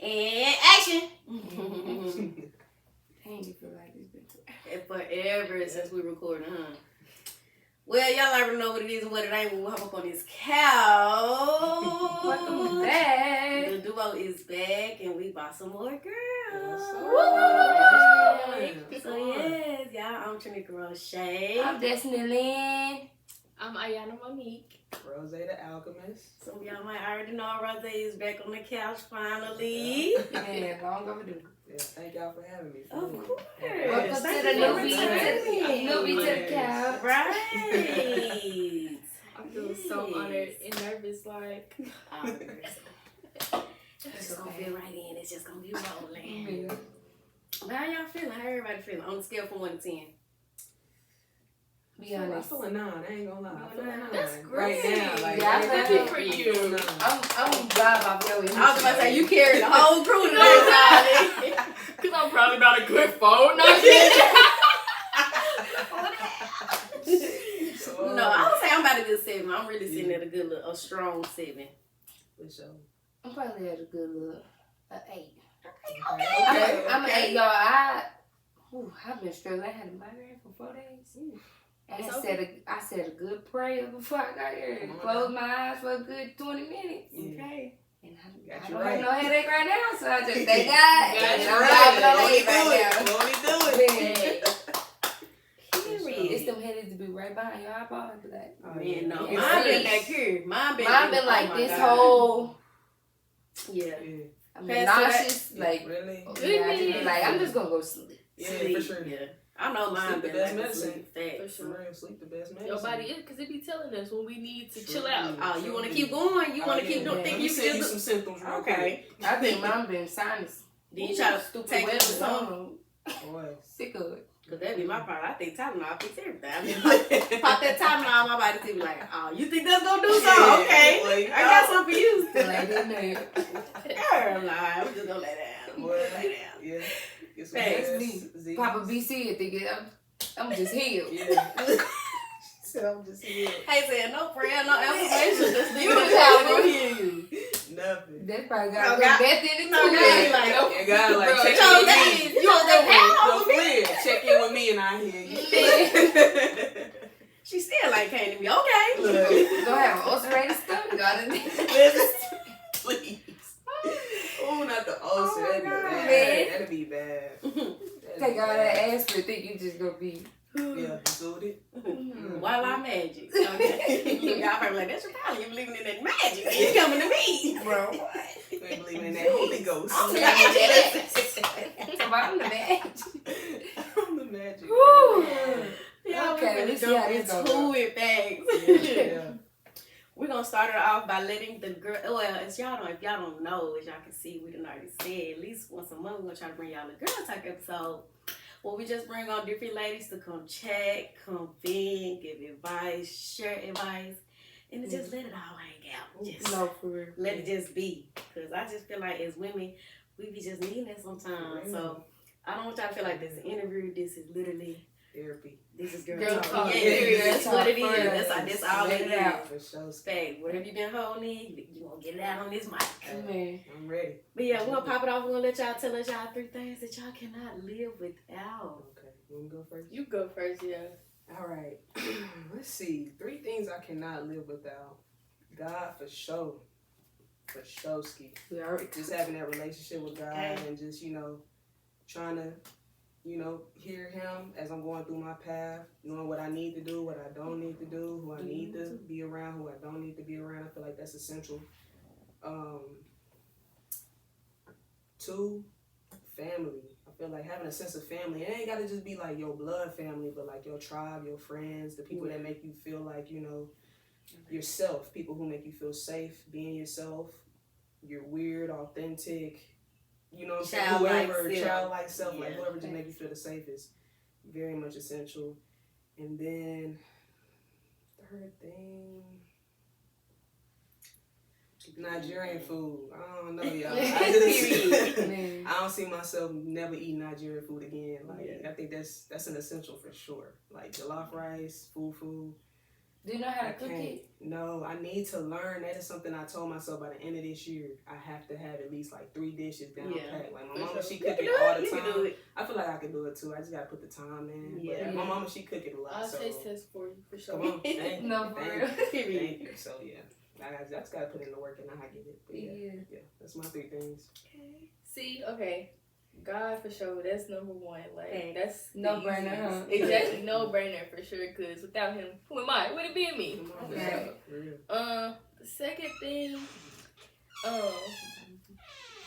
And action. Dang, you feel like this been forever since we recorded, huh? Well, y'all already know what it is and what it ain't when we hop up on this couch. Welcome back. The duo is back and we bought some more girls. So yes, y'all, I'm Tanika Roche. I'm Destiny Lynn. I'm Ayanna Monique. Rozay The Alchemist. Some of y'all might already know Rozay is back on the couch finally. Man, long overdue. Yeah, thank y'all for having me. Of course. Welcome to Thank the you for returning. newbie to the couch. Right. I feel so honored and nervous, like. It's just gonna feel right in. It's just gonna be rolling. Yeah. But how y'all feeling? How everybody feeling? On a scale from 1 to 10. Be I honest. feel a 9. I ain't gonna lie. I feel a 9. That's Right great. now. Like, Yeah, I right feel now, for I you. feel a 9. I'm vibe off your I was about to say, you carried the whole crew today, Charlie. Because I'm probably not a good phone. No, I would say I'm about a good 7. I'm really sitting at a good, a strong 7. For sure. I'm probably at a good little 8. Okay. I'm an 8, y'all. I've been struggling. I had a migraine for 4 days. And I said a good prayer before I got here. Closed my eyes for a good 20 minutes. Okay. And I Got don't you have right. no headache right now, so I just thank God. Got And you I'm right. vibing on the 8 right now. Won't he do it? Period. It's them headaches to be right behind your eyeball and be like, Oh, Man, no, yeah. mine been back here. Mine been like oh my this God. whole, Yeah. Yeah. I'm Past nauseous, Yeah, like, really? yeah, I just be like, I'm just gonna go sleep. Yeah, Sleep, for sure. Yeah. I know mine Sleep the been best like medicine. medicine. Facts. For For sure. real, sleep the best medicine. Your body is, because it be telling us when we need to chill True. out. Oh, you want to keep going? You want to keep doing? yeah. Think Let me you send can you do? some symptoms real Okay. I think mine been sinus. Then you try to Stupid take weather it to some. song. quick. Boy. Sick of it. Cause that be my part. I think Tylenol fix everything. I mean, pop that Tylenol on my body to be like, oh, you think that's gonna do something? Yeah, Okay, well, you I got know. something for you. Like that nigga. Girl, nah, I'm just gonna lay down. Boy, Lay down. yeah. Get some Thanks, gas, me. Z's. Papa BC and thinking I'm just healed. Yeah. She said I'm just here. Hey, said no prayer, no affirmation. Just You leave the it child alone. will hear you. Nothing. That probably No, got God- good death in it No, too. God be man. like, Yeah, God, like, Bro, check Yo, in with that me. is, you on that No, pound for over me? real. Check in with me and I hear you. She still ain't came to me. Okay. Look. Go have an ulcerated stomach. Got it. Please. Oh, not the ulcer. Oh my That'd be God. bad. Man. That'd be bad. Take all that aspirin, think you just gonna be. Yeah, suited. While I magic. Okay. Y'all probably like, that's your problem. You believing in that magic. You coming to me, bro. You ain't believing in that Holy Ghost. I'm the magic. I'm the man. I'm the magic. Woo. Yeah, Okay, we're let's see gonna how jump this into go. it, thanks. Yeah. We're gonna start it off by letting the girl. Well, if y'all don't know, as y'all can see, we done already said at least once a month we're gonna try to bring y'all a girl talk episode. Where we just bring on different ladies to come chat, come vent, give advice, share advice, and to just let it all hang out. Just No, for real. let it just be. Cause I just feel like as women, we be just needing that sometimes. So I don't want y'all to feel like this is an interview. This is literally. Therapy. This is girl Girl talk. talk. Yeah, Yeah, period. girl That's talk what it for is. real. That's all Let it it out. is. For sure. Fact. Whatever you been holding, you gonna get it out on this mic. Man. I'm ready. But yeah, we're gonna pop it off. We're gonna let y'all tell us y'all 3 things that y'all cannot live without. Okay. You want me to go first? You go first, yeah. All right. Let's see. 3 things I cannot live without. God, for sure. For sure, ski. We already Just having that relationship with God Okay. and just, trying to, hear Him as I'm going through my path, knowing what I need to do, what I don't need to do, who I need to be around, who I don't need to be around. I feel like that's essential. 2, family. I feel like having a sense of family. It ain't got to just be like your blood family, but like your tribe, your friends, the people that make you feel like, yourself. People who make you feel safe, being yourself. You're weird, authentic. You know what I'm saying? Childlike Whoever, self. childlike self, like Yeah. whoever just make you feel the safest. Very much essential. And then, 3rd thing, Nigerian food. I don't know, y'all. Man. I don't see myself never eating Nigerian food again. Like I think that's an essential for sure. Like jollof rice, fufu, Do you know how to I cook can't. it? No, I need to learn. That is something I told myself by the end of this year. I have to have at least like 3 dishes down packed. Like my mama, she cook it all the time. I feel like I can do it too. I just gotta put the time in. Yeah. But my mama, she cook it a lot. I'll so taste test for you for sure. come on, thank you. No, for Thank real. you. Thank you. So yeah, I just gotta put in the work and I get it. But yeah, that's my 3 things. Okay. See, okay. God for sure, that's number one. Like that's No the brainer, easiest. huh? Exactly, no brainer for sure. Cause without him, who am I? Would it be me? Come on, Okay. for real. The second thing,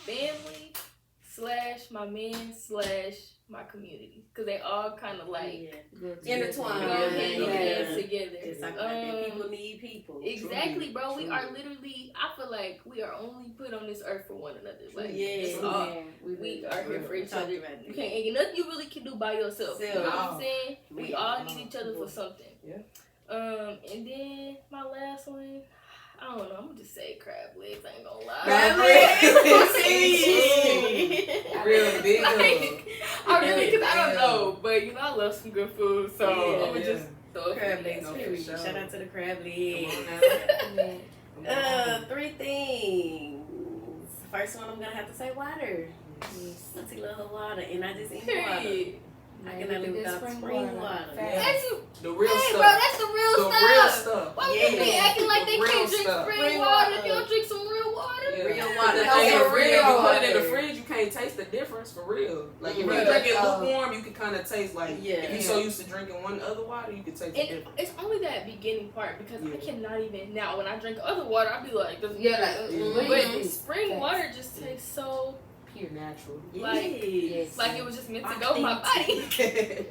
family / my men / my community, cause they all kind of like intertwined. go hand in hand Yeah. together. It's like that. People need people. Exactly, bro. We Truly. are literally. I feel like we are only put on this earth for one another. Like, Yeah. we are here for each Talk other. about it. You can't. Ain't nothing you really can do by yourself. You know what I'm No. saying? We Yeah. all need each other for something. Yeah. And then my last one. I don't know. I'm gonna just say crab legs. I ain't gonna lie. Crab Real big. Like, I really, cause I don't know, but you know I love some good food, so Yeah. I'm gonna just throw it. Crab legs. No, for Period. sure. Shout out to the crab legs. Come on. 3 things. First one, I'm gonna have to say water. Auntie love her water, and I just eat water. Period. I cannot live without spring water. That's you. The real Hey, stuff. bro, that's the real The stuff. real stuff. Why would Yeah. they be acting like they Real can't drink stuff. spring water if you don't drink some real water? Yeah. Real water. The No, thing for is, real, real you put it in the water. fridge, you can't taste the difference for real. Like if you Right. drink it lukewarm, you can kind of taste like Yeah. if you're so used to drinking one other water, you can taste the And difference. it's only that beginning part because I Yeah. cannot even now when I drink other water I be like, What but do you spring do? water just tastes so Pure natural. Yes. like it was just meant to go in my body.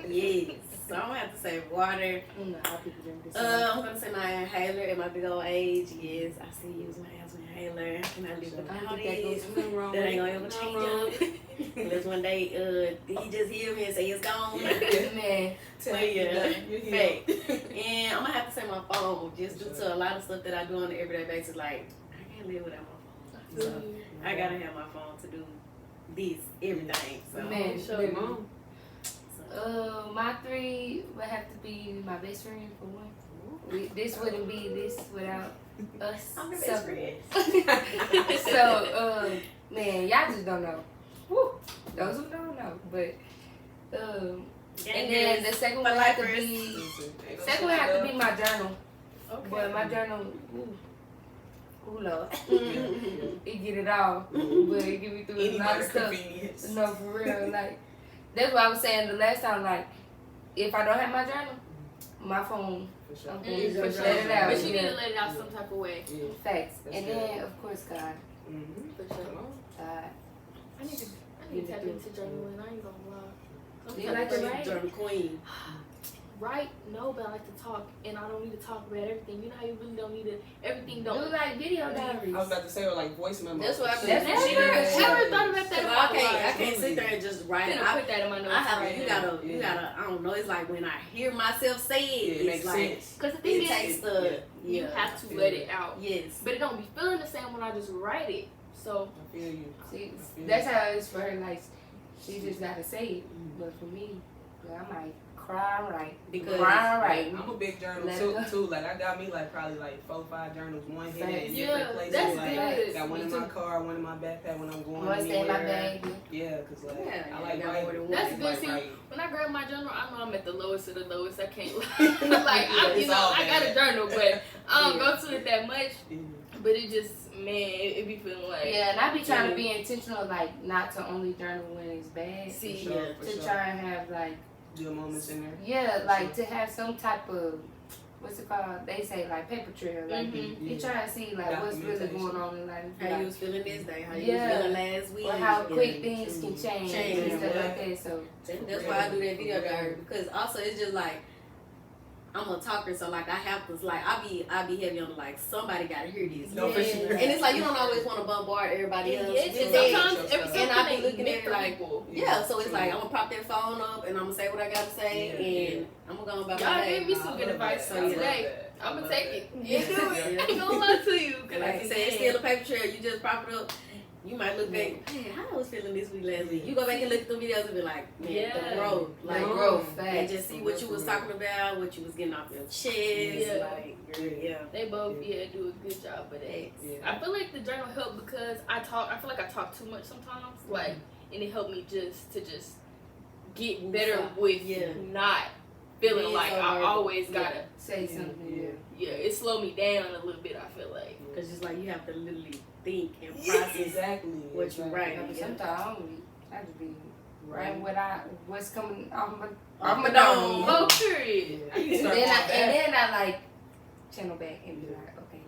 Yes. So I'm gonna have to say water. No, how people drink this. I'm gonna say my inhaler at my big old age. Yes, I still use my house inhaler. And I live without it. That ain't gonna ever change up. Unless one day he just hear me and say it's gone. Man, But yeah, fact. And I'm gonna have to say my phone just due to a lot of stuff that I do on an everyday basis. Like I can't live without my phone. So I gotta have my phone to do this everything. So man, Sure. literally. My 3 would have to be my best friend for one. This wouldn't be this without us. I'm the So- best friend. So, man, y'all just don't know. Woo. Those who don't know, but and then the second one have to be my journal. Okay. But my journal, ooh Lord, it get it all, but it get me through a lot of Anybody's stuff. convenience. No, for real, like that's what I was saying the last time. Like, if I don't have my journal, my phone, For sure. I'm For gonna sure. let it out. But you need Yeah. to let it out some type of way. Yeah. Facts, That's and good. then of course God, For sure. Come on. God. I need to tap into journaling. I ain't gonna lie. Do you like to write? Journal queen. Right? No, but I like to talk, and I don't need to talk about everything. You know how you really don't need to. Everything Do don't. like video diaries. I was about to say, or like voice memos. That's what I That's been. what She I'm did. saying. Ever thought about that? in my I life? can't sit there and just write I'm it. gonna put that in my notes. I have right you now. gotta I don't know, it's like when I hear myself say it, Yeah, it it's makes like sense. Because the thing it is, takes the you have to let it out. Yes. But it don't be feeling the same when I just write it. So I feel you. See, I feel that's you. how it's for her. Like, she just gotta say it. But for me, like, I might cry right Because right. I'm a big journal Let it go. too. Like I got me like probably like 4 or 5 journals, one hidden in Yeah, different places. that's like good. got one Me in too. my car, one in my backpack when I'm going One stay in my anywhere. bag. Yeah, cause like Yeah, I like you got more writing. than one. That's I good. like See, writing. when I grab my journal, I know I'm at the lowest of the lowest. I can't like I, you It's know, all I got a bad. journal, but I don't Yeah. go to it that much. Yeah. But it just, man, it be feeling like Yeah, and I be trying to be intentional, like not to only journal when it's bad. see. For sure, for To sure. try and have like Good moments in there. yeah, For like sure. to have some type of what's it called? They say like paper trail. Like Mhm. you try to see like what's really Documentation. going on in life. How Like, you was feeling this day, how you Yeah. was feeling last week. or how and quick things can change and stuff yeah. like that. So That's why I do that video diary, because also it's just like I'm a talker, so like I have to like I be heavy on like somebody gotta hear this. No, for sure. And it's like you don't always want to bombard everybody else. Yes, with and that. sometimes every And I be looking at meant it for like, people. yeah, so it's like I'm gonna prop that phone up and I'm gonna say what I gotta say Yeah, and I'm gonna go about my Y'all day. gave me some I good love advice that. I love today. that. I I'm gonna love take that. it. Yeah. You do it. I ain't gonna lie to you. 'Cause And like you said, it's still a paper trail. You just prop it up. You might look back, man, I was feeling this week last week. You go back and look at the videos and be like, man, the growth. Like, growth, and just see what you was talking about, what you was getting off your chest. Yeah. Like, They both, do a good job of that. Yeah. I feel like the journal helped because I feel like I talk too much sometimes. Like, and it helped me to get better with not feeling like I always gotta say something. Yeah, it slowed me down a little bit, I feel like. Because it's like you have to literally think and process what you write. Sometimes I just be writing what's coming off my dome. Oh, period. And then I like channel back and be like, okay,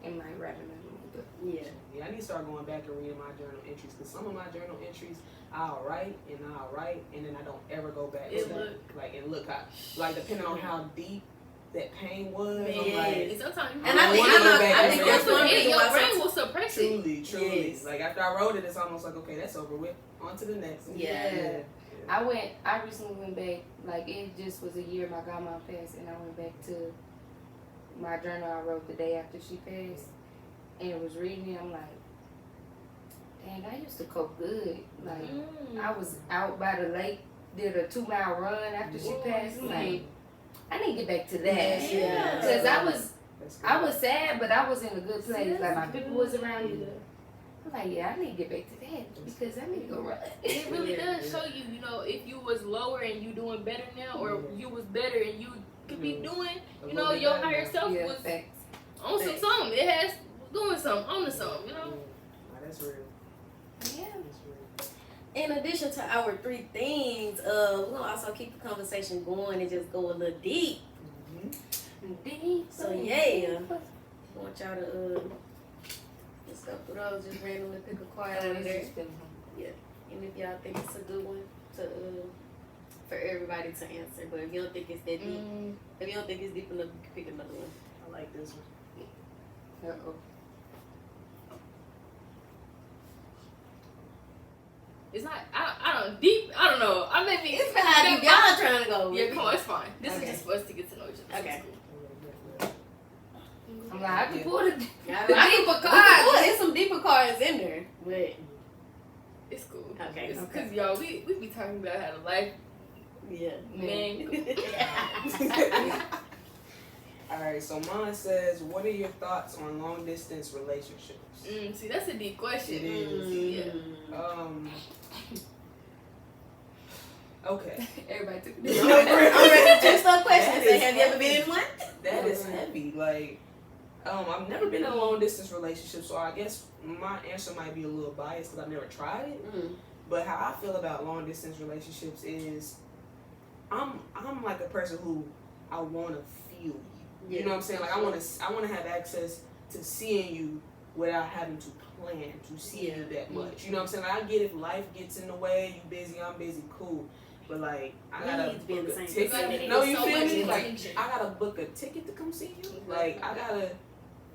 and like write another one. Yeah, I need to start going back and reading my journal entries because some of my journal entries I'll write and then I don't ever go back and look how, like, depending on how deep that pain was. Man, I'm like, sometimes and I think that's one reason your why brain will suppress it. Truly. Yes. Like, after I wrote it, it's almost like, okay, that's over with. On to the next. Yeah. I recently went back, like, it just was a year my godmom passed, and I went back to my journal I wrote the day after she passed, and it was reading it. I'm like, dang, I used to cope good. Like, I was out by the lake, did a 2-mile run after she passed. I'm like, I need to get back to that. Yeah. Because I was sad, but I was in a good place. Like, my people was around me. I'm like, I need to get back to that because I need to go run. It really does show you, if you was lower and you doing better now, or you was better and you could be doing, your higher self was on something. It has doing something, on to something, That's real. Yeah. In addition to our 3 things, we're going to also keep the conversation going and just go a little deep. So, I want y'all to just go through those, just randomly pick a card out of there. Yeah. And if y'all think it's a good one for everybody to answer. But if you don't think it's that deep, if you don't think it's deep enough, you can pick another one. I like this one. Uh-oh. It's not, I don't know. I may be. It's how deep y'all trying to go. Yeah, come on, it's fine. This is just for us to get to know each other. Okay. I'm like, I can pull the deeper cards. There's some deeper cards in there, but it's cool. Okay. Because y'all, we be talking about how to life. Yeah. Man. All right. So mine says, "What are your thoughts on long distance relationships?" See, that's a deep question. It is. Yeah. Okay. Everybody took it. I'm ready to start questions. Have you ever been in one? That is heavy. Like, I've never been in a long distance relationship, so I guess my answer might be a little biased because I've never tried it. But how I feel about long distance relationships is, I'm like a person who I want to feel you. You know what I'm saying? Like, I want to have access to seeing you without having to plan to see you that much. You know what I'm saying? Like, I get if life gets in the way, you busy, I'm busy, cool. But, like, I gotta book a ticket. No, you feel me? Like, I gotta book a ticket to come see you. Like, I gotta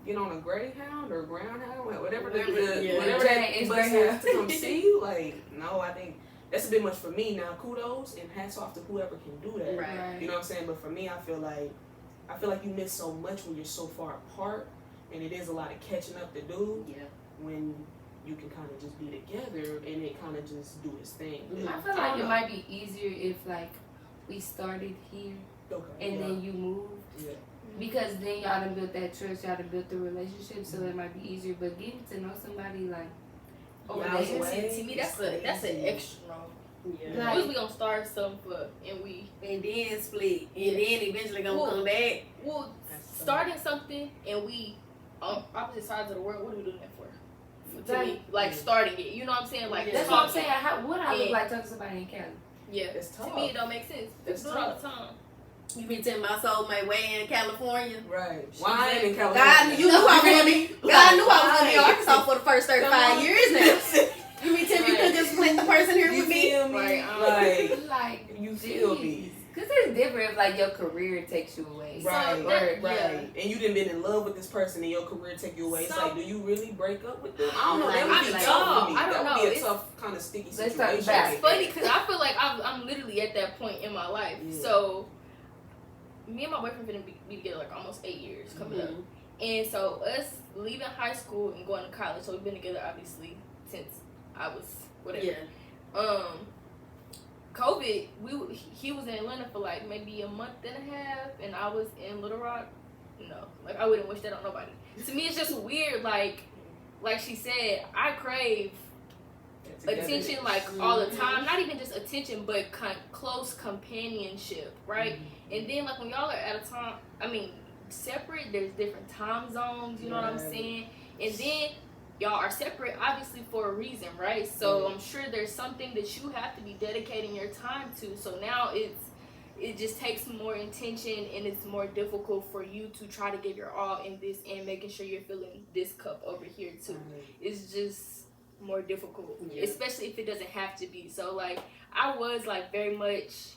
get on a Greyhound or Groundhound, whatever that bus is to come see you. Like, no, I think that's a bit much for me. Now, kudos and hats off to whoever can do that. Right. You know what I'm saying? But for me, I feel like you miss so much when you're so far apart, and it is a lot of catching up to do. Yeah. when you can kind of just be together and it kind of just do its thing. I feel like it might be easier if like we started here and then you moved. Yeah. Because then y'all done built that trust, y'all done built the relationship, so it might be easier. But getting to know somebody like to me that's an extra wrong. Yeah. Like, we gonna start something and then split and then eventually gonna come back. Well, starting something and we on opposite sides of the world. What are we doing that for? To me, like starting it. You know what I'm saying? Like that's what I'm saying. What I look like talking to somebody in Cali? Yeah, it's tough. To me, it don't make sense. It's do it all the time. You been telling my soulmate way in California. Right. Why I ain't in California? God knew I was gonna be. God knew I was gonna be in Arkansas for the first 35 years now. You mean tell me you could just split the person here with me? Right. Like you feel me? Because it's different if like your career takes you away. Right. And you done been in love with this person and your career take you away. It's like, do you really break up with them? I don't know. That would be tough for me. That would be a tough kind of sticky situation. It's funny because I feel like I'm literally at that point in my life. Yeah. So me and my boyfriend been be together like almost 8 years coming up. And so us leaving high school and going to college, so we've been together obviously since I was whatever. Yeah. COVID, he was in Atlanta for like maybe a month and a half, and I was in Little Rock. No, like I wouldn't wish that on nobody. To me, it's just weird. Like she said, I crave attention like all the time. Not even just attention, but close companionship, right? And then like when y'all are at a time, I mean, separate. There's different time zones. You know what I'm saying? And then y'all are separate, obviously, for a reason, right? So I'm sure there's something that you have to be dedicating your time to. So now it just takes more intention, and it's more difficult for you to try to give your all in this and making sure you're filling this cup over here too. It's just more difficult, especially if it doesn't have to be. So like I was like very much,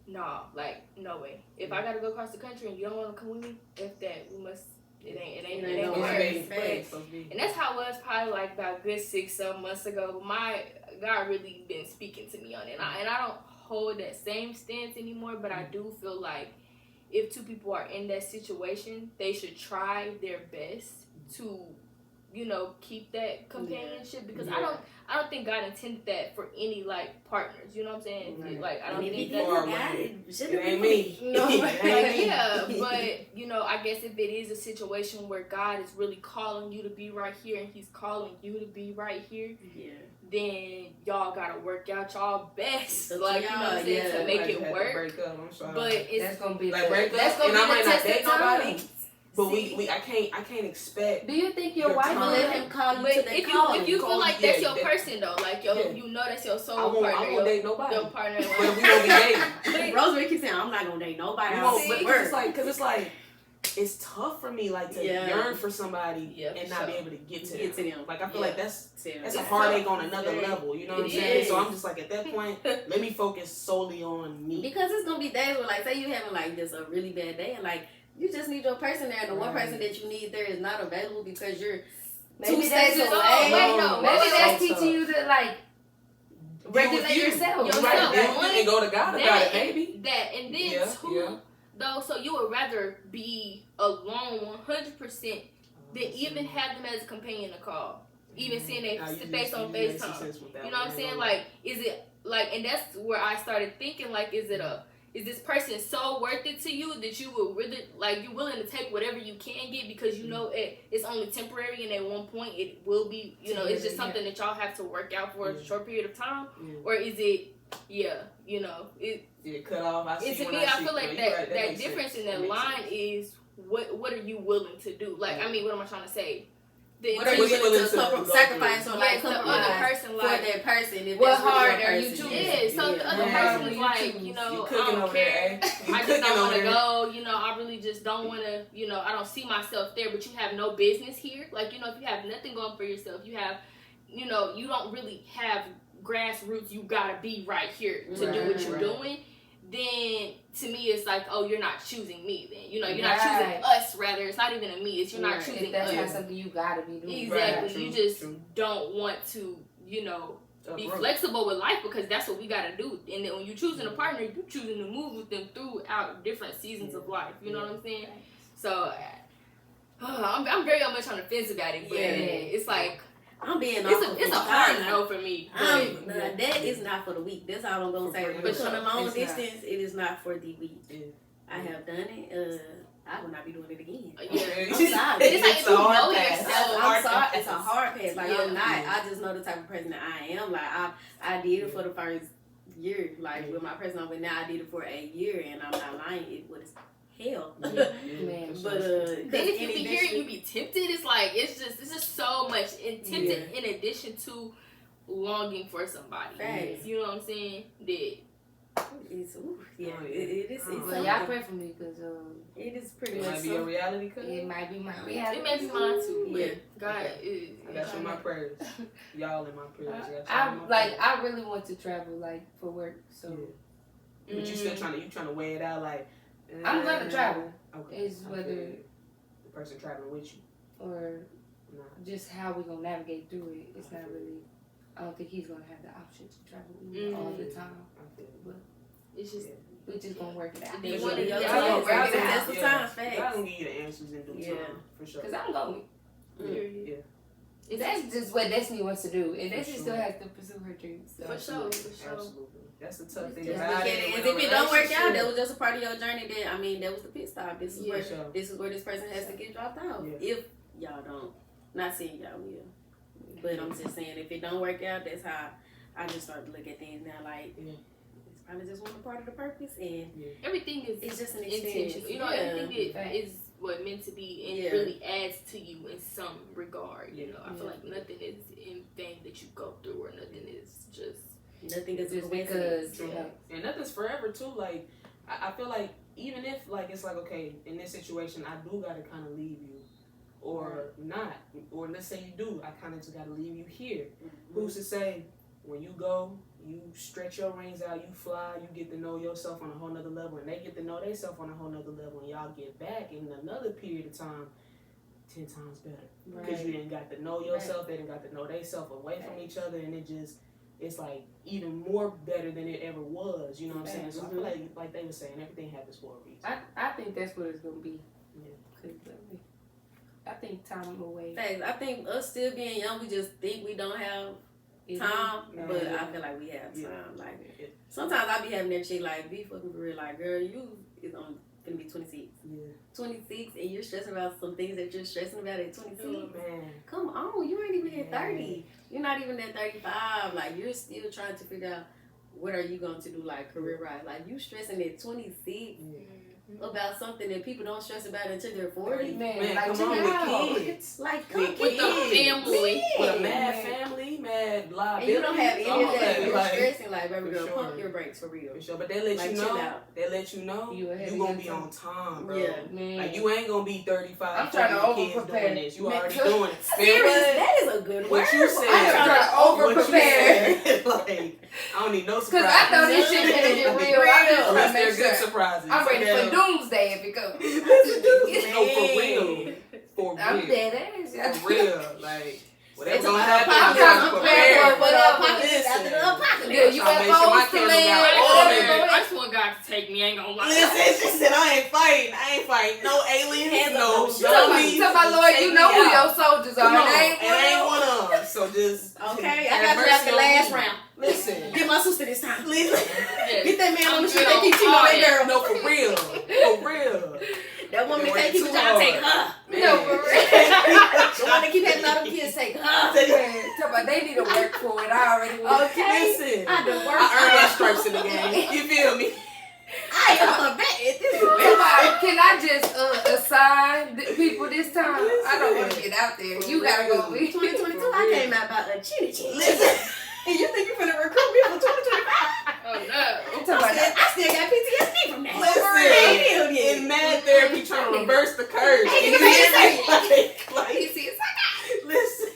no way. If I gotta go across the country and you don't want to come with me, if that we must. It ain't worse. And that's how it was probably like about a good 6-7 months ago. But my God really been speaking to me on it. And I don't hold that same stance anymore, but I do feel like if two people are in that situation, they should try their best to, you know, keep that companionship, because I don't think God intended that for any like partners. You know what I'm saying? Like I don't think it ain't me. No, yeah, but you know, I guess if it is a situation where God is really calling you to be right here and He's calling you to be right here, then y'all gotta work out y'all best, like you know what I'm saying, to make it work. But that's gonna be like break up, and I might not date nobody. But I can't expect. Do you think your wife will let him call you to the call? If you feel like that's your person though, like you know that's your soul partner. I won't date nobody. Your partner. But we won't be dating. Rosemary keeps saying, I'm not gonna date nobody. Because it's like it's tough for me like to yearn for somebody and not be able to get to them. Like I feel like that's a heartache on another level. You know what I'm saying? So I'm just like at that point, let me focus solely on me. Because it's gonna be days where like say you having like just a really bad day and like you just need your person there, and the one person that you need there is not available because you're maybe that's maybe that's teaching you to like regulate yourself. And go to God about it, maybe. That and then two, though, so you would rather be alone 100% than even have them as a companion to call, even seeing their face on FaceTime. You know what I'm saying? Like, is it like, and that's where I started thinking like, is this person so worth it to you that you would really, like, you're willing to take whatever you can get because you know it's only temporary and at one point it will be, you know, it's just something that y'all have to work out for a short period of time? Or is it, you know, cut off. To me, I feel like that difference in that line is what are you willing to do? Like, I mean, what am I trying to say? What are you willing to sacrifice or like the other person, like, for that person? If what hard are you choosing? Yeah, so the other person is like, you know, I don't care. I just don't want to go. You know, I really just don't want to. You know, I don't see myself there. But you have no business here. Like, you know, if you have nothing going for yourself, you have, you know, you don't really have grassroots. You gotta be right here to do what you're doing. Then to me it's like, oh, you're not choosing me. Then you know you're not choosing us. Rather, it's not even a me. It's you're not choosing that's us. That's not something you gotta be doing. Exactly. You just don't want to, you know, be flexible with life because that's what we gotta do. And then when you're choosing a partner, you're choosing to move with them throughout different seasons of life. You know what I'm saying? So I'm very much on the fence about it, but it's like. I'm being it's a hard no for me. That is not for the weak. That's all I'm gonna say. But on a long distance, it is not for the weak. I have done it. I will not be doing it again. I'm sorry. It's like if you know yourself. I'm sorry. It's a hard pass. Like I'm not. I just know the type of person that I am. Like I did it for the first year. Like with my person I'm with now, I did it for a year, and I'm not lying. It was hell. Man. But then if you be here and you be tempted, it's like it's just so much tempted in addition to longing for somebody. Right. You know what I'm saying? That it is. Well, y'all pray for me because it is pretty much. It might be your reality. It might be my reality. It may be mine too. Yeah. God, I got you in my prayers. Y'all in my prayers. I really want to travel like for work. So. But you still trying to weigh it out like. I'm gonna travel. Okay. It's whether the person traveling with you or just how we gonna navigate through it. It's not really. I don't think he's gonna have the option to travel with me all the time. But it's just we're just gonna work it out. That's the time. I'm gonna give you the answers in due time for sure. Cause I'm going. That's just what Destiny wants to do, and Destiny still has to pursue her dreams. So. For sure. Absolutely. That's the tough thing Just about look at it. it. If it don't work out, that was just a part of your journey. Then I mean, that was the pit stop. This is Yeah, where sure. this is where this person has to get dropped out. Yeah. If y'all don't, not saying y'all will, but I'm just saying if it don't work out, that's how I just start to look at things now. Like it's probably just one part of the purpose, and everything is it's just an intentional. experience. You know, everything is what meant to be and really adds to you in some regard. You know, I feel like nothing is in vain that you go through, or nothing is just. Nothing is just because and nothing's forever too. Like I feel like even if like it's like okay, in this situation I do gotta kind of leave you, or not, or let's say you do, I kind of just gotta leave you here. Who's to say when you go, you stretch your reins out, you fly, you get to know yourself on a whole nother level, and they get to know themselves on a whole nother level, and y'all get back in another period of time 10 times better because you didn't got to know yourself, they didn't got to know themselves away from each other, and it's like even more better than it ever was. You know what I'm saying? So I feel like they were saying, everything happens for a reason. I think that's what it's gonna be. Yeah. I think time away. Thanks. I think us still being young, we just think we don't have time, but I feel like we have time. Like sometimes I be having that shit like be fucking for real. Like girl, you is on gonna be 26. Yeah. 26, and you're stressing about some things that you're stressing about at 26. Man. Come on, you ain't even at 30. You're not even at 35. Like you're still trying to figure out what are you going to do, like career wise. Like you stressing at 26 about something that people don't stress about until they're 40. Man, like come on with kids. Like come with the family, with a mad family, mad liability. And you don't have any of that. You're like, stressing like, baby girl, sure. pump your brakes for real. For sure, but they let Like, you chill know. out. They let you know you gonna be on time, bro. Yeah, man. Like you ain't gonna be 35. I'm trying to kids over-prepare. doing this. You already doing it. Serious? That is a good word. What you said? I'm trying to over-prepare. Like I don't need no surprise. Cause I know this shit finna get real. I'm just trying Unless to they're make good sure. surprises. I'm ready for doomsday if it comes. No, for real. For real. I'm dead ass. For real. Like whatever It's gonna a happen, I'm apocalypse. trying to I'm prepare. prepared for the Listen. apocalypse after the apocalypse. Yeah, you Trying to make sure my UFOs to candles land. got Whatever. I just want God to take me. I ain't gonna lie. Listen, she said I ain't fighting. No aliens, no zombies. Tell my Lord, you know who your soldiers are. Come on, It ain't one of them. So just Okay, I have got you after mercy on last me. round. Listen, Get my sister this time. Please. Yes. Get that man on the I'm street good that keep on cheating on all that that. girl. no, for real. That woman They can't keep a working job, too take her. Man. No, for real. The one that keep having all them kids, take her. Tell my they need to work for it. I already went. Okay. Listen, I done worked. I earned my stripes in the game. You feel me? I am a vet at this point. Can I just assign people this time? I don't want to get out there. You gotta go with 2022, I came out about a chinny chin. Listen. And you think you're gonna recruit me for 2025? Oh no. I still got PTSD from that. Listen, in mad therapy trying to reverse the curse. Can you hear me? Like, listen.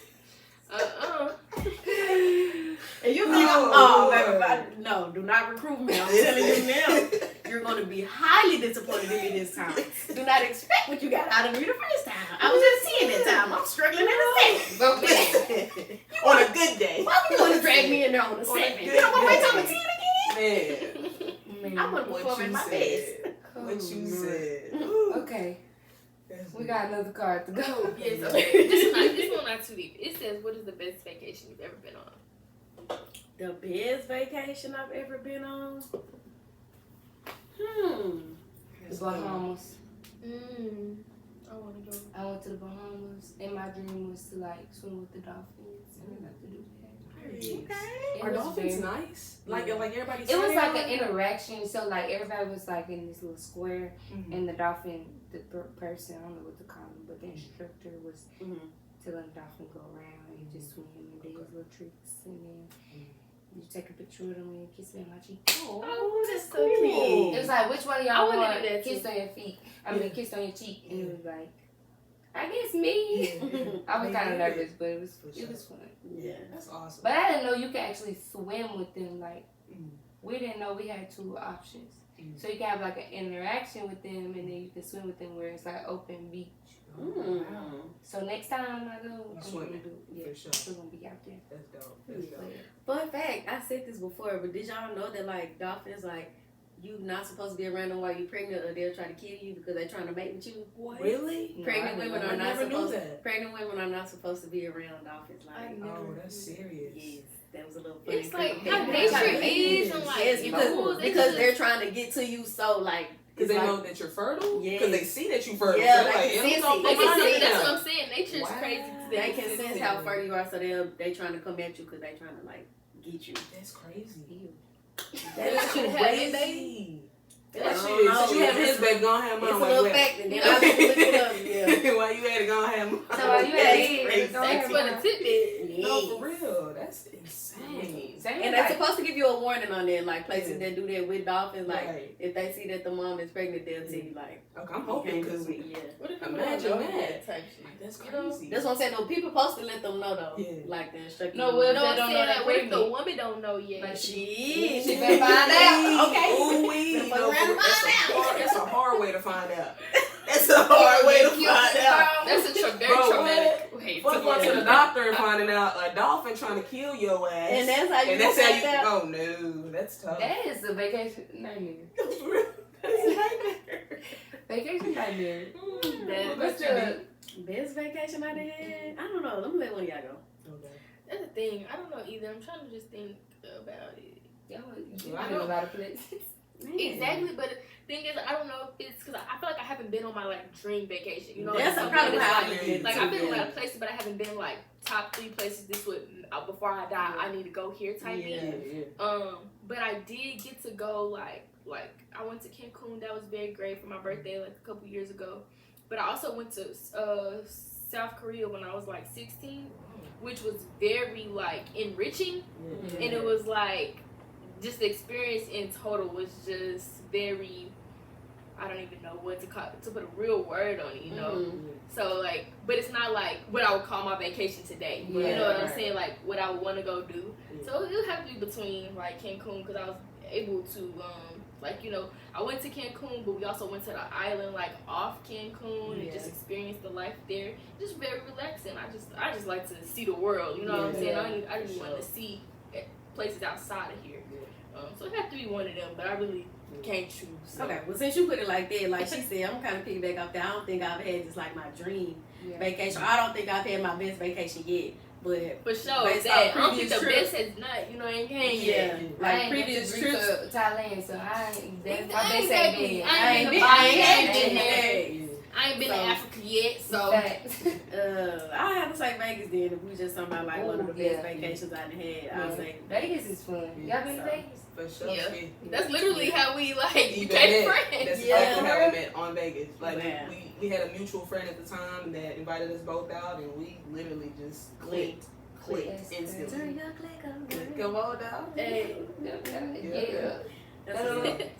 And you know, baby, no, do not recruit me. I'm telling you now, you're going to be highly disappointed in me this time. Do not expect what you got out of me the first time. I was just seeing that time. I'm struggling in the second. On a good day. Why would you want to drag me in there on the second? You don't want to wait till I'm a 10 again? Man, I want to perform in my best. what you said. Okay. We got another card to go. Yes, okay. This one not too deep. It says, what is the best vacation you've ever been on? The best vacation I've ever been on? The Bahamas. I want to go. I went to the Bahamas, and my dream was to like swim with the dolphins, and I got to do that. Okay. Are dolphins nice? Like everybody. It was like an interaction. So like everybody was like in this little square, and the dolphin, the person, I don't know what to call him, but the instructor was telling the dolphin go around and just swim and do his little tricks, and then you take a picture with him and kiss me on my cheek. Oh, that's so It cute. was like, which one of I y'all wanna want do that kissed too. on your feet? I mean, kissed on your cheek, and it was like, I guess me. I was kind of nervous, but it was fun. Yeah, that's awesome. But I didn't know you could actually swim with them. Like, we didn't know we had two options. So you can have like an interaction with them, and then you can swim with them where it's like open beach. So next time I go, I'm gonna do. Yeah, for sure. we're gonna be out there. That's dope. Fun fact, I said this before, but did y'all know that like dolphins, like you not supposed to be around them while you're pregnant, or they'll try to kill you because they're trying to mate with you. What? Really? Pregnant women are not supposed. That. Pregnant women are not supposed to be around dolphins. Like, oh, that's serious. Yes, that was a little funny. It's like how nature is, and like because they're trying to get to you, so like. Because they know that you're fertile? Yeah. Because they see that you're fertile. Yeah, so they can sense it. That's what I'm saying. Nature's crazy. They can sense how fertile you are, so they trying to come at you because they trying to like get you. That's crazy. That's crazy. That shit. Since you having his baby, go have mine. It's a little fact, and then I have to look it up. Yeah. While you at it, go have mine. So while you at it, thanks for the tidbit. No, for real. That's insane. And they're supposed to give you a warning on that, like places that do that with dolphins. Like if they see that the mom is pregnant, they'll tell you like. Okay, I'm hoping because imagine that type shit. That's crazy. That's what I'm saying. No, people supposed to let them know though. Yeah. Like the instructions. No, well, no, I'm don't saying know that. What if the woman don't know yet? Like she better find out. Okay. That's a hard way to find out. That's a hard way to find out. That's a very traumatic way. Fuck going to the doctor and finding out a dolphin trying to kill your ass. And that's how you oh no, that's tough. That is a vacation nightmare. Vacation nightmare. What's the best vacation I had? I don't know. Let me let one of y'all go. Okay. That's the thing. I don't know either. I'm trying to just think about it. I know a lot of places. Exactly, but the thing is, I don't know if it's because I feel like I haven't been on my like dream vacation. You know, that's like, probably how I did. Like I've been in a lot of places, but I haven't been like top 3 places. This would before I die, I need to go here type thing. But I did get to go like I went to Cancun. That was very great for my birthday like a couple years ago. But I also went to South Korea when I was like 16, which was very like enriching, and it was like. Just the experience in total was just very, I don't even know what to put a real word on it, you know? So like, but it's not like what I would call my vacation today. You know what I'm saying? Like what I would want to go do. So it would have to be between like Cancun, because I was able to, like, you know, I went to Cancun, but we also went to the island like off Cancun and just experienced the life there. Just very relaxing. I just like to see the world, you know what I'm saying? I just want to see places outside of here. So it have to be one of them, but I really can't choose. So. Okay, well since you put it like that, like she said, I'm kind of piggyback off that. I don't think I've had just like my dream vacation. I don't think I've had my best vacation yet, but for sure, I don't think the best has not, you know, ain't came yet. Like previous trips to Thailand, so I ain't been there. I ain't been to Africa yet, so I have to say Vegas then. If we just talking about like one of the best vacations I've had, I'll say Vegas is fun. Y'all been to Vegas? For sure. Yeah. That's literally how we like became friends. That's exactly how we met on Vegas. Like we had a mutual friend at the time that invited us both out, and we literally just clicked instantly. Come on down. Hey.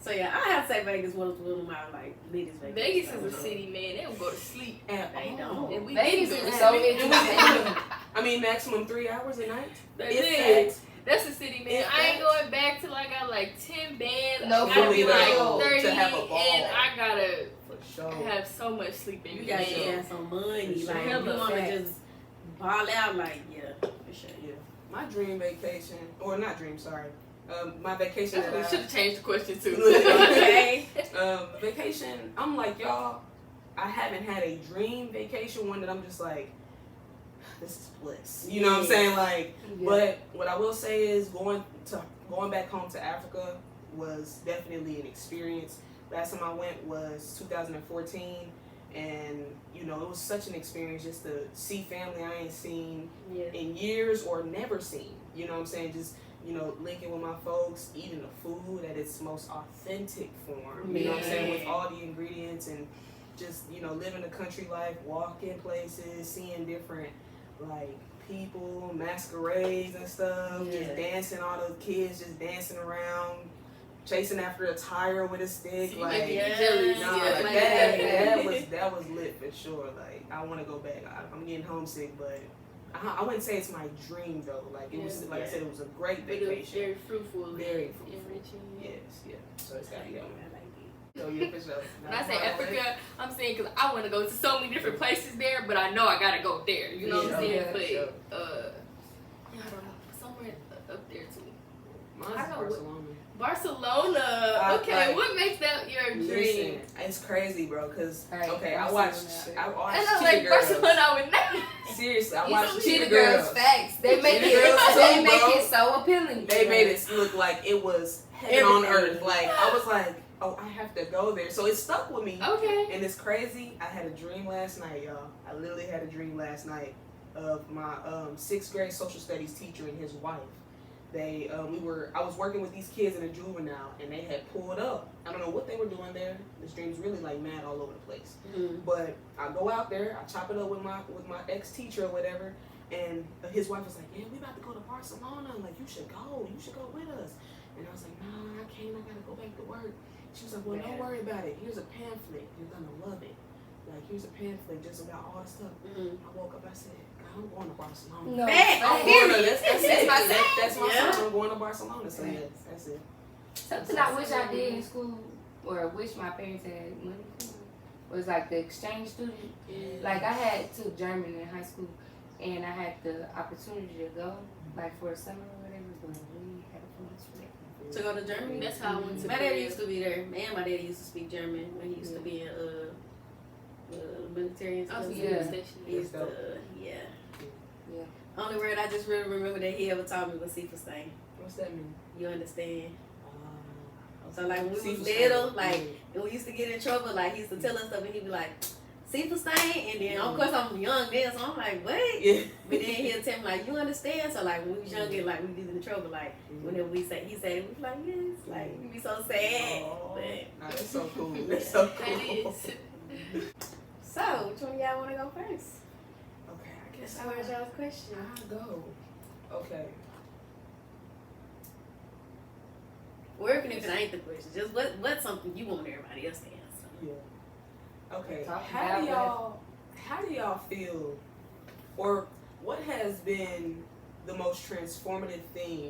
So yeah, I have to say Vegas was one of my like latest vacations. Vegas is a city, man. They don't go to sleep. They don't. And we Vegas is so interesting. I mean, maximum 3 hours a night. That's a city, man. I ain't going back till I got like 10 bands. No, I gotta be like 30, to have a ball. and I gotta for sure have so much sleep in you me. gotta have some money. Like you wanna just ball out, like for sure. Yeah. My dream vacation, or not dream, sorry. My vacation. We should have changed the question too. Okay. Vacation. I'm like y'all. I haven't had a dream vacation, one that I'm just like, this is bliss. You know what I'm saying? Like, but what I will say is going back home to Africa was definitely an experience. Last time I went was 2014, and you know it was such an experience just to see family I ain't seen in years or never seen. You know what I'm saying? Just linking with my folks, eating the food at its most authentic form. You know what I'm saying? With all the ingredients and just living the country life, walking places, seeing different like people, masquerades and stuff, just dancing, all those kids just dancing around, chasing after a tire with a stick. Like, that was lit for sure. Like, I want to go back. I'm getting homesick, but I wouldn't say it's my dream though. Like it was, like I said, it was a great vacation. It was very fruitful, very fruitful, enriching. Yes. So it's gotta be that one. So yeah, for sure. When I say Africa, I'm saying because I want to go to so many different places there, but I know I gotta go there. You know what I'm saying? But I don't know, somewhere up there too. Mine's Barcelona. Barcelona. Okay, what makes that your dream? Listen, it's crazy, bro. Cause okay, I watched I know, Cheetah like Girls. Barcelona, I would never. Seriously, I watched Cheetah Girls. Facts. They make Cheetah Girls too, they make bro. it so appealing. They made it look like it was heaven on earth. Like I was like, oh, I have to go there. So it stuck with me. Okay. And it's crazy. I had a dream last night, y'all. I literally had a dream last night of my 6th grade social studies teacher and his wife. I was working with these kids in a juvenile, and they had pulled up. I don't know what they were doing there. This dream's really like mad all over the place. Mm-hmm. But I go out there, I chop it up with my ex-teacher or whatever, and his wife was like, yeah, we about to go to Barcelona. Like, you should go with us. And I was like, nah, I can't. I gotta go back to work. She was like, well, don't worry about it. Here's a pamphlet. You're gonna love it. Like, here's a pamphlet just about all the stuff. I woke up, I said, God, I'm going to Barcelona. No, I'm going to, that's my Yeah. son. I'm going to Barcelona. So, yeah, that's it. Something I wish I did in school, or wish my parents had money for, was like the exchange student. Like, I took German in high school, and I had the opportunity to go, like, for a summer or whatever, but we had a funds for that. To go to Germany? That's how I went to My Korea. dad used to be there. Man, my dad used to speak German when he used to be in military and I stuff. was Yeah. stationed. He used to, Yeah. Only word I just really remember that he ever taught me was Siefelstein. What's that mean? You understand? So like when we was Siefelstein. little, like and we used to get in trouble, like he used to tell us stuff and he'd be like, Siefelstein, and then of course I'm young then, so I'm like, what? Yeah. But then he'll tell me like, you understand? So like when we was younger, like we get in trouble, like whenever we say he said it, we be like, yes, like we be so sad. Oh, But that's so cool. That's so That cool. is. so which one of y'all wanna go first? Okay, I guess So where's y'all's question? I'll go. Okay. Or even if it ain't the question, just what's something you want everybody else to answer? Yeah. Okay. Talk How do y'all feel, or what has been the most transformative thing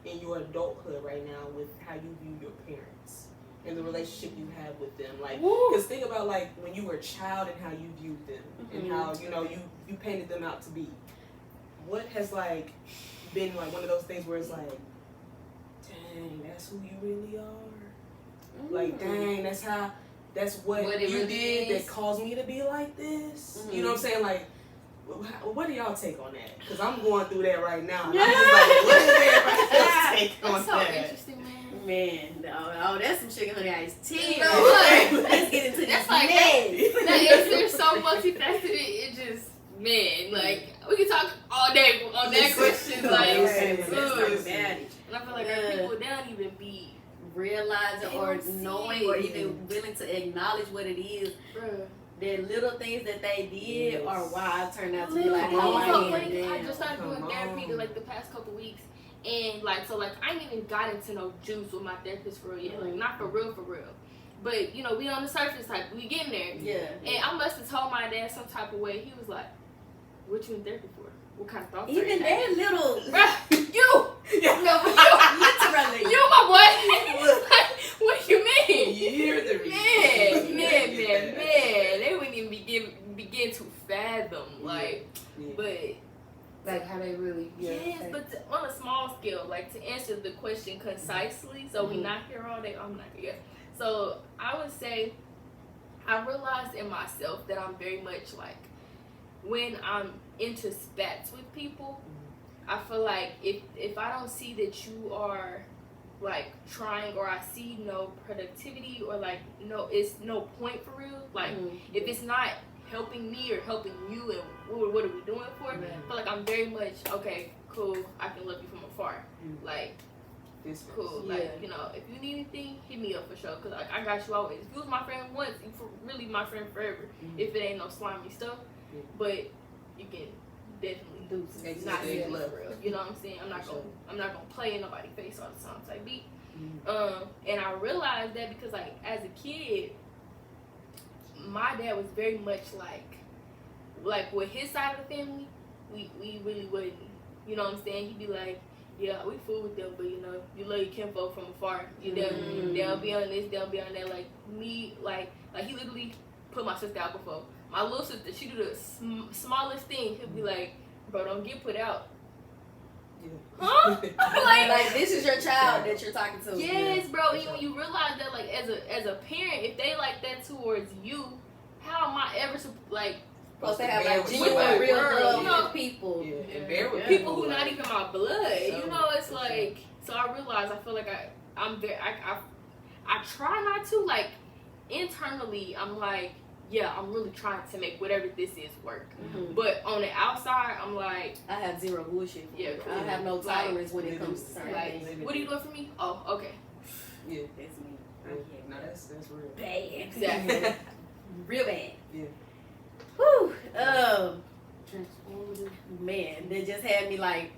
in your adulthood right now with how you view your parents and the relationship you have with them? Like, because think about like when you were a child and how you viewed them and how you painted them out to be. What has like been like one of those things where it's like, dang, that's who you really are. Like, dang, that's what it you really did is. that caused me to be like this. You know what I'm saying? Like, what do y'all take on that? Because I'm going through that right now. And I'm just like, what is everybody else take on That's so that? interesting, man. Man, oh, that's some sugar honey iced tea. You know what? Let's get into That's this. like that answer's so multifaceted. It just, man, like we can talk all day on that question. Like, Let's good. talk about it. And I feel like there are people they don't even be Realizing They or don't see knowing it. or even willing to acknowledge what it is. bruh. The little things that they did Yes. are why I turned out to be like, Come oh, on, I so am. funny 'cause I Damn. just started doing Come therapy on. like the past couple weeks, and like I ain't even got into no juice with my therapist for real yet, like not for real, but you know we on the surface type, we getting there, Yeah. and I must have told my dad some type of way. He was like, "What you in therapy for? What kind of thoughts?" are Even you having?" that little, Bruh, you, literally. you my boy. What you mean? You hear the reason. Man, they wouldn't even begin to fathom, like, Yeah. but. Like how they really Yes, but on a small scale, like to answer the question concisely, so we not here all day. I'm not here. So I would say I realized in myself that I'm very much like when I'm into spats with people, I feel like if I don't see that you are like trying or I see no productivity or like no, it's no point for real. Like if it's not helping me or helping you and what are we doing for it? I feel like I'm very much okay, cool, I can love you from afar. Like This cool, like you know, if you need anything, hit me up for sure. Cause like I got you always. If you was my friend once, you really my friend forever. If it ain't no slimy stuff, but you can definitely do some not Exactly. love real. You know what I'm saying? I'm not gonna play in nobody's face all the time type beat. And I realized that because like as a kid, my dad was very much like with his side of the family, we really wouldn't. You know what I'm saying? He'd be like, yeah, we fool with them, but you know, you love your kinfolk from afar. They'll be on this, they'll be on that. Like me, like he literally put my sister out before. My little sister, she do the smallest thing. He'll be like, bro, don't get put out. Huh? like this is your child that you're talking to. Yes, bro. And when you realize that, like, as a parent, if they like that towards you, how am I ever like supposed to have like genuine, real love with people? Yeah, and bear with people who not even my blood. So, You know, it's like. So I realize I feel like I'm very I try not to, like, internally I'm like, yeah, I'm really trying to make whatever this is work. Mm-hmm. But on the outside, I'm like, I have zero bullshit. Yeah, I have no tolerance when it comes to certain things. What are you doing for me? Oh, okay. Yeah, That's me. yeah. No, that's real. Bad. Exactly. Real bad. Yeah. Whew. Man, they just had me like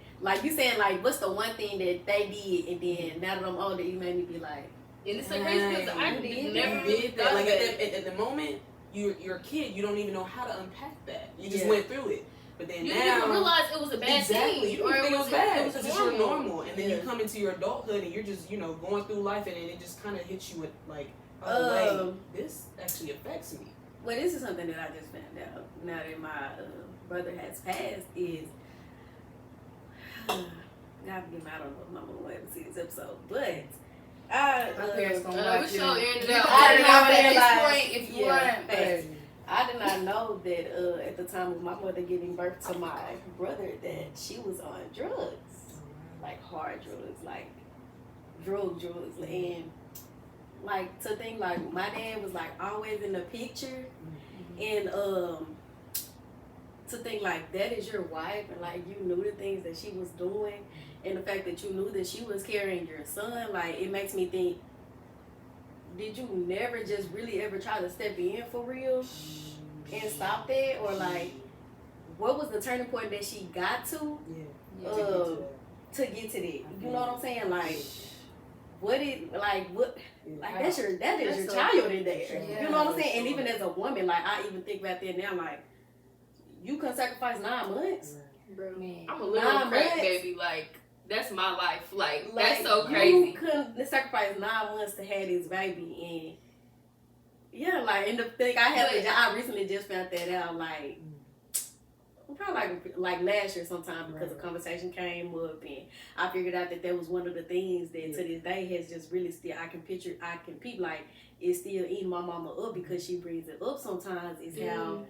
you saying, like, what's the one thing that they did, and then now that I'm older, you made me be like, And it's so crazy because I never did that. Like that. at the moment, you're a kid, you don't even know how to unpack that. You just Yeah. went through it. But then You now, didn't even realize it was a bad exactly. thing. You don't think it was bad because it's your normal. normal. And then you come into your adulthood and you're just, going through life, and then it just kind of hits you with like, oh, wait, this actually affects me. well, this is something that I just found out now that my brother has passed is, God forgive me, I don't know if my mom will ever see this episode, but My parents gonna watch we you. show ended You up. can I cut did it not off at realize- this point if you yeah, want. But facts. I did not know that at the time of my mother giving birth to my brother that she was on drugs, like hard drugs, like drugs, and like to think like my dad was like always in the picture, and to think like that is your wife, and like you knew the things that she was doing, and the fact that you knew that she was carrying your son, like it makes me think, did you never just really ever try to step in for real and stop that? Or like, what was the turning point that she got to to get to that? You know what I'm saying? Like, what is, like, what, like that is your child in there. Yeah, You know what I'm saying? And even as a woman, like, I even think about that now, like, you can sacrifice 9 months. Bro, Man. I'm a little 9 crack months. baby. Like, that's my life. Like Like, that's so crazy. You couldn't sacrifice 9 months to have this baby, and yeah, like, and the thing I recently just found that out, like, probably like last year sometime, because a conversation came up, and I figured out that was one of the things that to this day has just really still, I can peep like it's still eating my mama up, because she brings it up sometimes, is how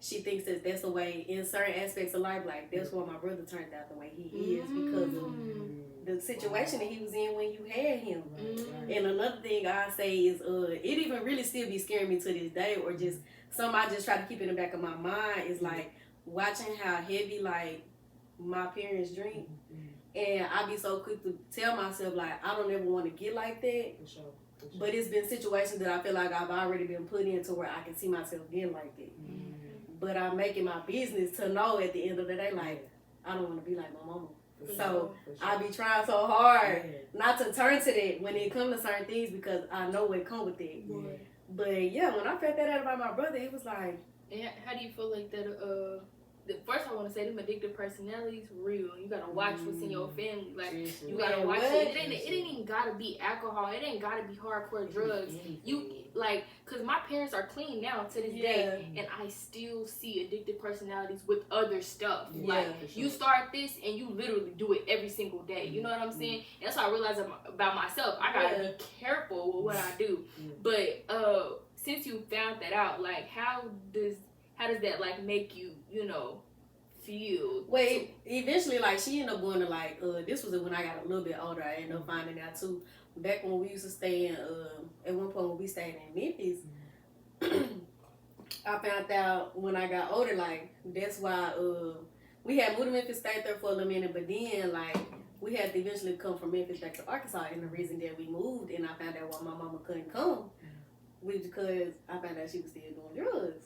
she thinks that that's the way in certain aspects of life, like that's why my brother turned out the way he is, because of the situation that he was in when you had him. And another thing I say is it even really still be scaring me to this day, or just something I just try to keep in the back of my mind, is like watching how heavy like my parents drink, and I be so quick to tell myself like I don't ever want to get like that. For sure. But it's been situations that I feel like I've already been put into where I can see myself getting like that. But I'm making my business to know at the end of the day, like, I don't want to be like my mama. So I be trying so hard not to turn to that when it comes to certain things, because I know what come with it. But yeah, when I found that out about my brother, it was like, And how do you feel like that? First, I want to say them addictive personalities real. You gotta watch what's in your family. Like you gotta watch it. It ain't even gotta be alcohol. It ain't gotta be hardcore drugs. You like, cause my parents are clean now to this day, and I still see addictive personalities with other stuff. Like you start this and you literally do it every single day. You know what I'm saying? And that's what I realized about myself. I gotta be careful with what I do. But since you found that out, like how does that like make you, feel? wait, eventually, like, she ended up going to, like, this was when I got a little bit older. I ended up finding out, too. Back when we used to stay in, at one point when we stayed in Memphis, I found out when I got older, like, that's why, we had moved to Memphis, stayed there for a little minute, but then, like, we had to eventually come from Memphis back to Arkansas, and the reason that we moved, and I found out why my mama couldn't come, was because I found out she was still doing drugs.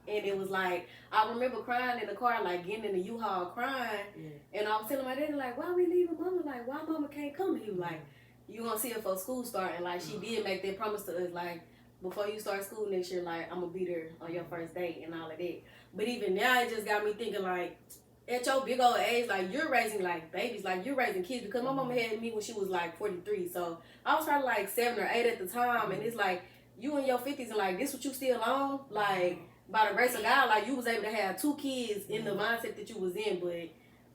And it was like, I remember crying in the car, like getting in the U-Haul crying. And I was telling my daddy, like, why we leaving mama? Like, why mama can't come? And he was like, you gonna see her for school start. And like, she did make that promise to us, like, before you start school next year, like, I'm gonna be there on your first day and all of that. But even now, it just got me thinking, like, at your big old age, like, you're raising, like, babies, like, you're raising kids. Because my mama had me when she was, like, 43. So I was probably, like, 7 or 8 at the time. And it's like, you in your 50s and, like, this what you still on? Like, by the grace of God, like, you was able to have 2 kids in the mindset that you was in, but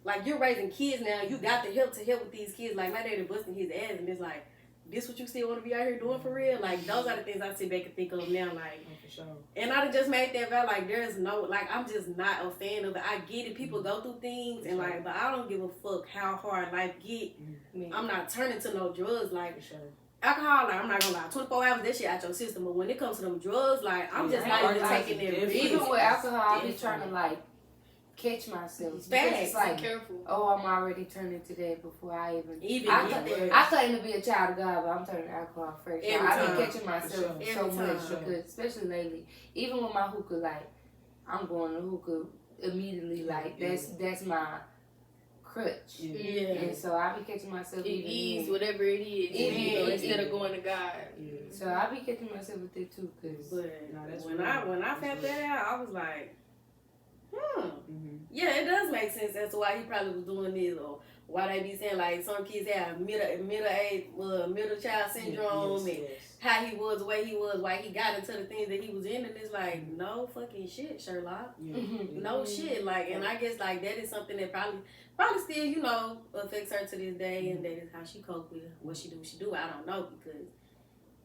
like, you're raising kids now. You got the help to help with these kids. Like, my daddy busting his ass, and it's like, this what you still want to be out here doing for real? Like, those are the things I sit back and think of now. Like, for sure. And I just made that vow. Like, there's no, like, I'm just not a fan of it. I get it. People go through things, and like, but I don't give a fuck how hard life get. I'm not turning to no drugs. Like, alcohol, like, I'm not gonna lie, 24 hours, that shit out your system. But when it comes to them drugs, like, I'm just not even taking that risk. Even with alcohol, I be trying to, like, catch myself. It's like, careful. Oh, I'm already turning to that before I even I claim to be a child of God, but I'm turning to alcohol first. I've been catching myself so much because, especially lately, even with my hookah, like, I'm going to hookah immediately. Like, that's my crutch. And so I be catching myself whatever it is, instead of going to God. So I be catching myself with it too, cause when I found that out, I was like, yeah, it does make sense as to why he probably was doing this, or why they be saying like some kids have middle child syndrome, and how he was the way he was, why he got into the things that he was in, and it's like, no fucking shit, Sherlock. No shit. Like, and I guess like that is something that probably still, you know, affects her to this day, and that is how she cope with what she do. I don't know, because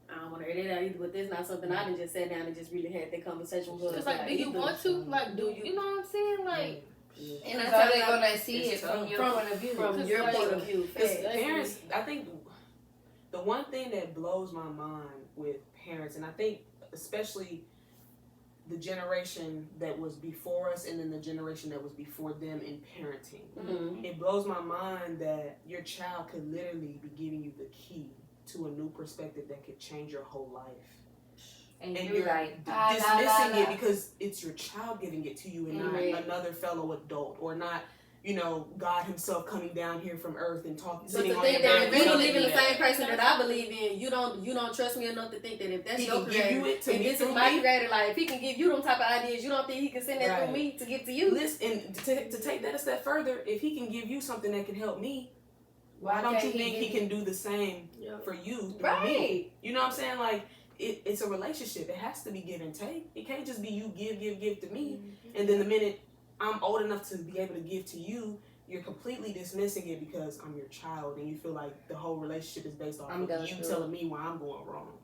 I don't want to air that out either, but that's not something I didn't just sat down and just really had that conversation with her. It's like, do you want to? Like, do you know what I'm saying? Like, and that's how they're gonna see it from your point of view. From your point of view. Parents, I think the one thing that blows my mind with parents, and I think especially the generation that was before us and then the generation that was before them in parenting, it blows my mind that your child could literally be giving you the key to a new perspective that could change your whole life. And you're like dismissing it because it's your child giving it to you and not another fellow adult, or not, you know, God himself coming down here from earth and talking. So to think that if you believe in the same person that I believe in, you don't trust me enough to think that if that's your creator, and this is my creator, like, if he can give you them type of ideas, you don't think he can send that through me to give to you? Listen, to take that a step further, if he can give you something that can help me, why don't you think he can do the same for you through me? You know what I'm saying? Like, it's a relationship. It has to be give and take. It can't just be you give to me, and then the minute I'm old enough to be able to give to you, you're completely dismissing it because I'm your child, and you feel like the whole relationship is based off of you telling me why I'm going wrong.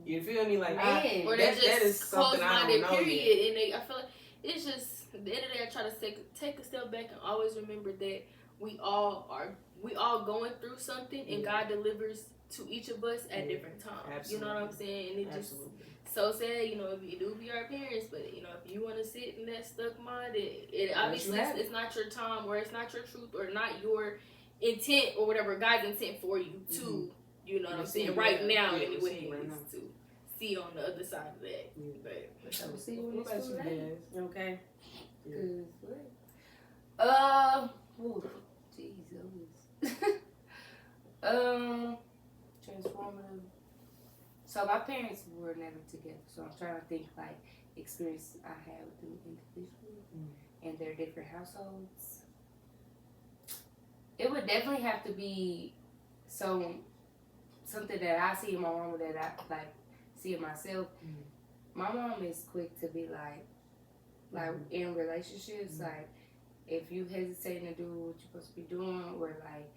You feel me? Like, that is something I don't know. Period. And I feel like it's just, at the end of the day, I try to take a step back and always remember that we all going through something, and God delivers to each of us at different times. Absolutely. You know what I'm saying? And it just so sad, you know, if you do be our parents, but you know, if you want to sit in that stuck mind, it obviously it's not your time, or it's not your truth, or not your intent, or whatever God's intent for you to, you know what I'm saying, right now anyway, to see on the other side of that. But we'll see when it's too late. Okay. Transformative. So my parents were never together, so I'm trying to think like experience I had with them individually and their different households. It would definitely have to be something that I see in my mom that I like see in myself. My mom is quick to be like in relationships, like if you hesitating to do what you're supposed to be doing, or like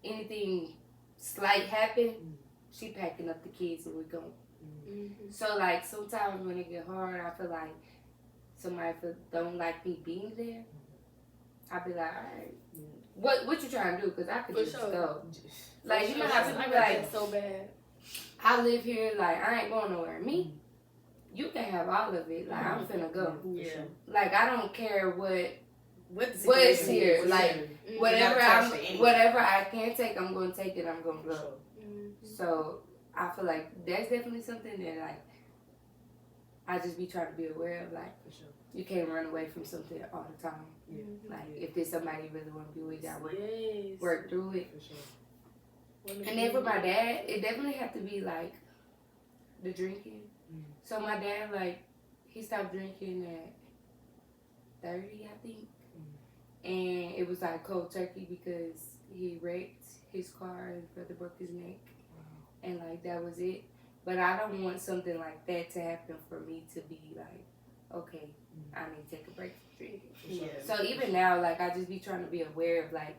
anything slight happen, she packing up the kids and we going. So like sometimes when it get hard, I feel like somebody don't like me being there. I be like, all right, what you trying to do? Because I could just go. Like, you know how people be like, so bad. I live here, like I ain't going nowhere. Me, you can have all of it. Like I'm finna go. Like I don't care what's here. Like whatever I can take, I'm gonna take it. I'm gonna go. So I feel like that's definitely something that like I just be trying to be aware of. Like you can't run away from something all the time. Like if there's somebody you really want to be with, you gotta work through it. And then for my dad, it definitely have to be like the drinking. So my dad, like, he stopped drinking at 30, I think. And it was like cold turkey because he wrecked his car and brother broke his neck. And like that was it. But I don't want something like that to happen for me to be like, okay, I need to take a break from drinking. Yeah. So even now, like, I just be trying to be aware of, like,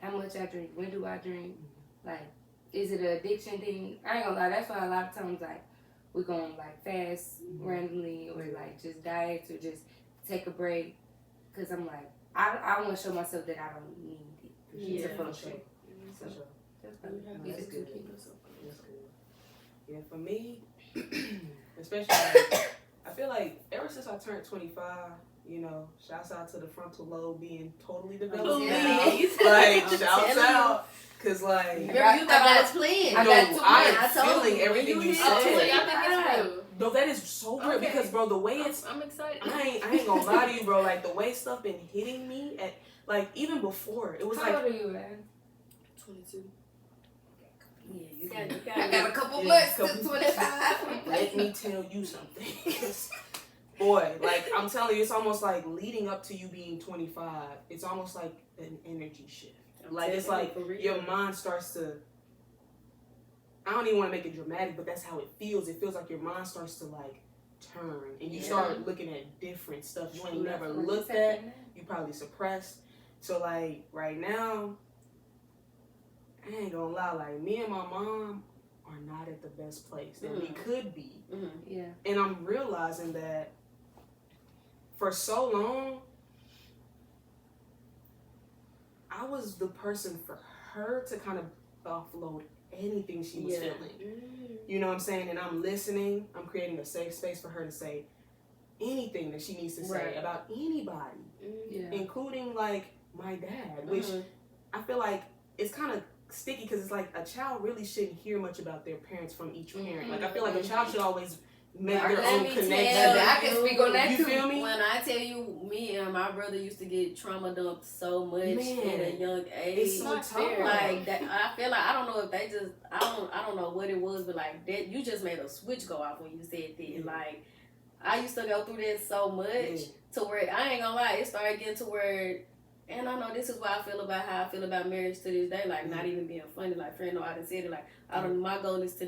how much I drink, when do I drink, like, is it an addiction thing? I ain't gonna lie, that's why a lot of times, like, we're gonna, like, fast randomly or, like, just diet or just take a break. Because I'm like, I want to show myself that I don't need it to function. For sure. That's good. That's good. Yeah, for me, especially, like, I feel like ever since I turned 25, you know, shouts out to the frontal lobe being totally developed. Like, shouts out. Cause like, you thought I was playing. I'm feeling everything you said. Real. No, that is so real because, bro, the way it's, I'm excited. I ain't gonna lie to you, bro. Like the way stuff been hitting me at, like even before, it was How like. old are you, man? 22. Yeah, you got I got a couple months to 25. Let me tell you something. Boy, like I'm telling you, it's almost like leading up to you being 25. It's almost like an energy shift. Like it's like your mind starts to. I don't even want to make it dramatic, but that's how it feels. It feels like your mind starts to like turn, and you start looking at different stuff you ain't never looked at. You probably suppressed. So like right now, I ain't gonna lie. Like me and my mom are not at the best place that we could be. Yeah. And I'm realizing that for so long, I was the person for her to kind of offload anything she was feeling. You know what I'm saying? And I'm listening. I'm creating a safe space for her to say anything that she needs to say about anybody, including like my dad, which I feel like it's kind of sticky because it's like a child really shouldn't hear much about their parents from each parent. Like I feel like a child should always make their own connection. I can speak on that you too. Feel me? When I tell you, me and my brother used to get trauma dumped so much at a young age. It's so tough. Like that, I feel like I don't know if they just I don't know what it was, but like that you just made a switch go off when you said that. Like I used to go through that so much to where I ain't gonna lie, it started getting to where. And I know this is why I feel about how I feel about marriage to this day. Like, not even being funny. Like, friend, no, I done said it. Like, my goal is to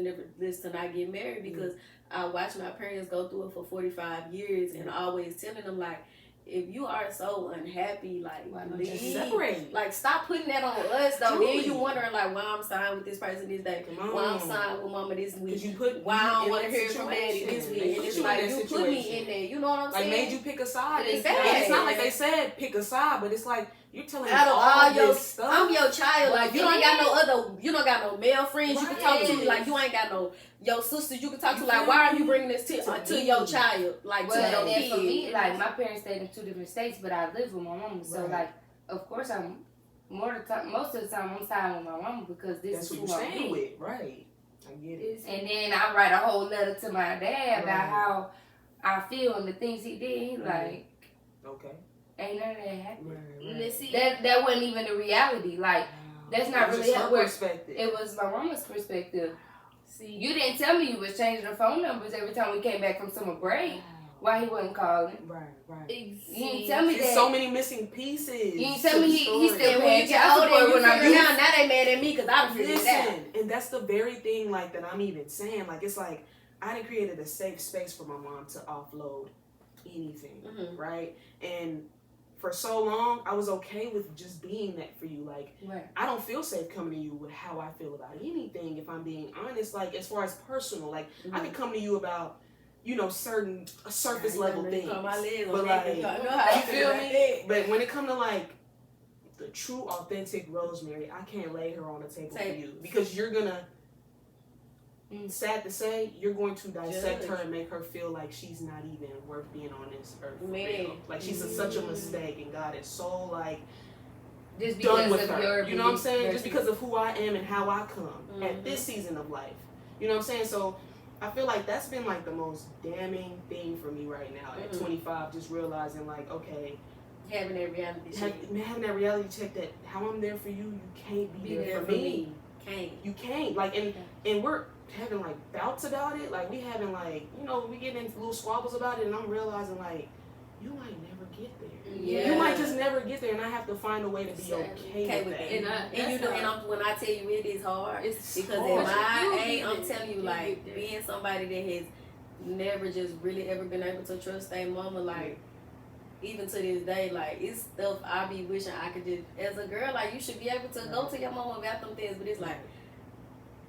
not get married because I watched my parents go through it for 45 years and always telling them, like, if you are so unhappy, like, just separate. Like, stop putting that on us, though. Truly. Then you wondering, like, why I'm signed with this person this day. Why I'm signed with mama this week. Why I don't want to hear from daddy this week. And it's like, you put me in there. You know what I'm saying? Like, made you pick a side. It's It's not like they said pick a side, but it's like, you're telling me out of all your this stuff. I'm your child. Like, you don't got no male friends you can talk to. Like, you ain't got no your sisters you can talk to. Like, why are you bringing this to your child? Like, to your and kid. for me, like, my parents stayed in 2 different states, but I live with my mama. So, like, of course, most of the time, I'm siding with my mama because this is who I'm with. Right. I get it. And then I write a whole letter to my dad about how I feel and the things he did. He like, okay. Ain't none of that happened. Right. That wasn't even the reality. Like, that's not really her perspective. It was my mama's perspective. See, you didn't tell me you was changing the phone numbers every time we came back from summer break. Why he wasn't calling? Right. You didn't tell me that. So many missing pieces. You didn't tell me he still paying child child support when I'm now they mad at me because I done figured it out. And that's the very thing, like, that I'm even saying. Like, it's like, I done created a safe space for my mom to offload anything, right? And for so long, I was okay with just being that for you. Like, I don't feel safe coming to you with how I feel about anything, if I'm being honest. Like, as far as personal, like, I can come to you about, you know, certain surface level things. But, like, you feel me? But when it comes to, like, the true, authentic Rosemary, I can't lay her on the table for you. Because you're going to, sad to say, you're going to dissect her and make her feel like she's not even worth being on this earth. Like, she's such a mistake, and God is so, like, just done with her. You know what I'm saying? Just because of who I am and how I come at this season of life. You know what I'm saying? So I feel like that's been, like, the most damning thing for me right now at 25, just realizing, like, okay, having that reality check. Having that reality check that how I'm there for you, you can't be there for me. You can't. Like, and we're having, like, bouts about it. Like, we having, like, you know, we getting into little squabbles about it, and I'm realizing, like, you might never get there. You might just never get there, and I have to find a way to be okay with that. And when I tell you it is hard, it's because at my age, I'm telling you, like, being somebody that has never just really ever been able to trust their mama. Like, even to this day, like, it's stuff I be wishing I could just, as a girl, like, you should be able to go to your mama about them things, but it's like,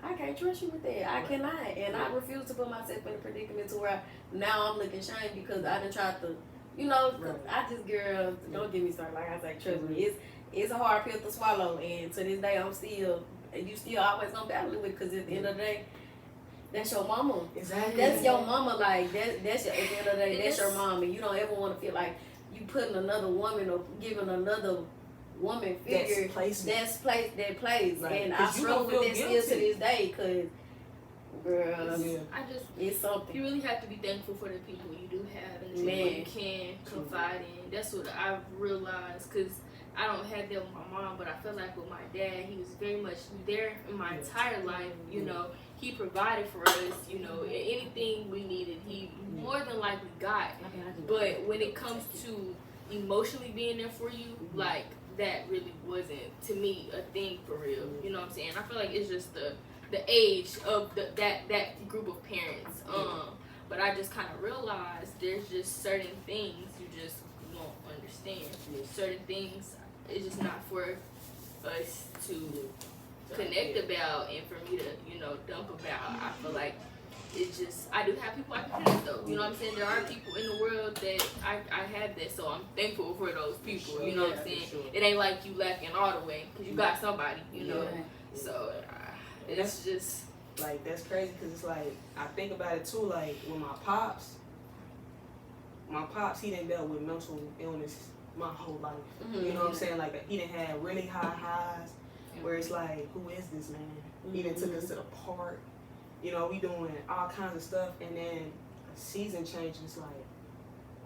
I can't trust you with that. I cannot. And I refuse to put myself in a predicament to where now I'm looking shame because I done tried to, you know, I just, girl, don't get me started. Like I say, trust me, it's a hard pill to swallow. And to this day, you still always gonna battle with it because at the end of the day, that's your mama. Exactly. That's your mama. Like, that's your, at the end of the day, that's your mom. And you don't ever want to feel like you putting another woman or giving another woman figure that plays. Right. And I struggle with that still to this day because, girl, it's something. You really have to be thankful for the people you do have and the people you can confide in. That's what I've realized because I don't have that with my mom, but I feel like with my dad, he was very much there in my entire life. You know, he provided for us, you know, anything we needed, he more than likely got. But when it comes to emotionally being there for you, like, that really wasn't, to me, a thing for real. You know what I'm saying? I feel like it's just the age of that group of parents. But I just kind of realized there's just certain things you just won't understand. Certain things, it's just not for us to connect about and for me to, you know, dump about. I feel like it's just, I do have people I can connect though. You know what I'm saying? There are people in the world that I have that, so I'm thankful for those people. You know what I'm saying? It ain't like you lacking all the way because you got somebody, you know. So it's just like, that's crazy because it's like, I think about it too, like when my pops, he done dealt with mental illness my whole life. You know what I'm saying? Like, he done had really high highs where it's like, who is this man? He done took us to the park. You know, we doing all kinds of stuff, and then a season change. It's like,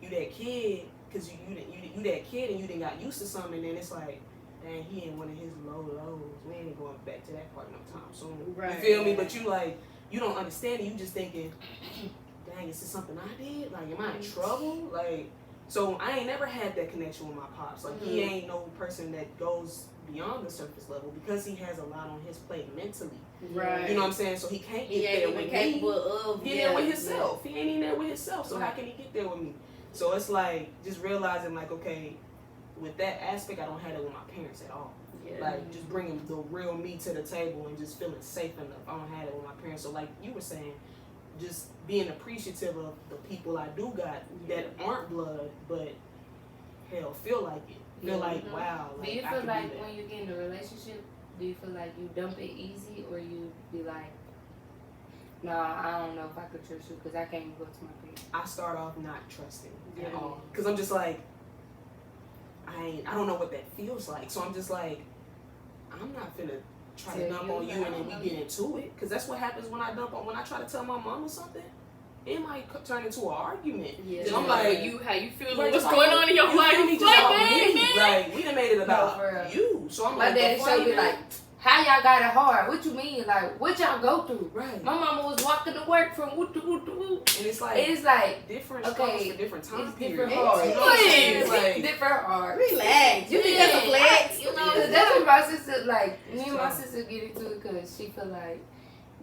you that kid, because you that kid, and you done got used to something, and then it's like, dang, he ain't one of his lows. We ain't going back to that part no time soon. Right. You feel me? But you like, you don't understand it. You just thinking, dang, is this something I did? Like, am I in trouble? Like, so I ain't never had that connection with my pops. Like, he ain't no person that goes beyond the surface level because he has a lot on his plate mentally. Right. You know what I'm saying? So he can't get there with me. Get there with himself. He ain't even there with himself. So how can he get there with me? So it's like just realizing like, okay, with that aspect, I don't have it with my parents at all. Like just bringing the real me to the table and just feeling safe enough. I don't have it with my parents. So like you were saying, just being appreciative of the people I do got that aren't blood, but hell, feel like it. Feel like, wow. Like, do you feel like when you get in a relationship, do you feel like you dump it easy, or you be like, no, I don't know if I could trust you because I can't even go to my parents? I start off not trusting at all because I'm just like, I don't know what that feels like. So I'm just like, I'm not finna try to dump on you and then we get into it, because that's what happens when I try to tell my mom or something. It might turn into an argument. So I'm like, how you feel? What's going on in your life? Like, we done made it about you. So I'm my like, daddy showed me like, how y'all got it hard? What you mean? Like, what y'all go through? Right. My mama was walking to work from whoop to whoop to whoop. And it's like different for different time periods. Different hard. Like, different hard. Relax. You think that's a flex? You know, that's what my sister, like, me and my sister get into it because she feel like,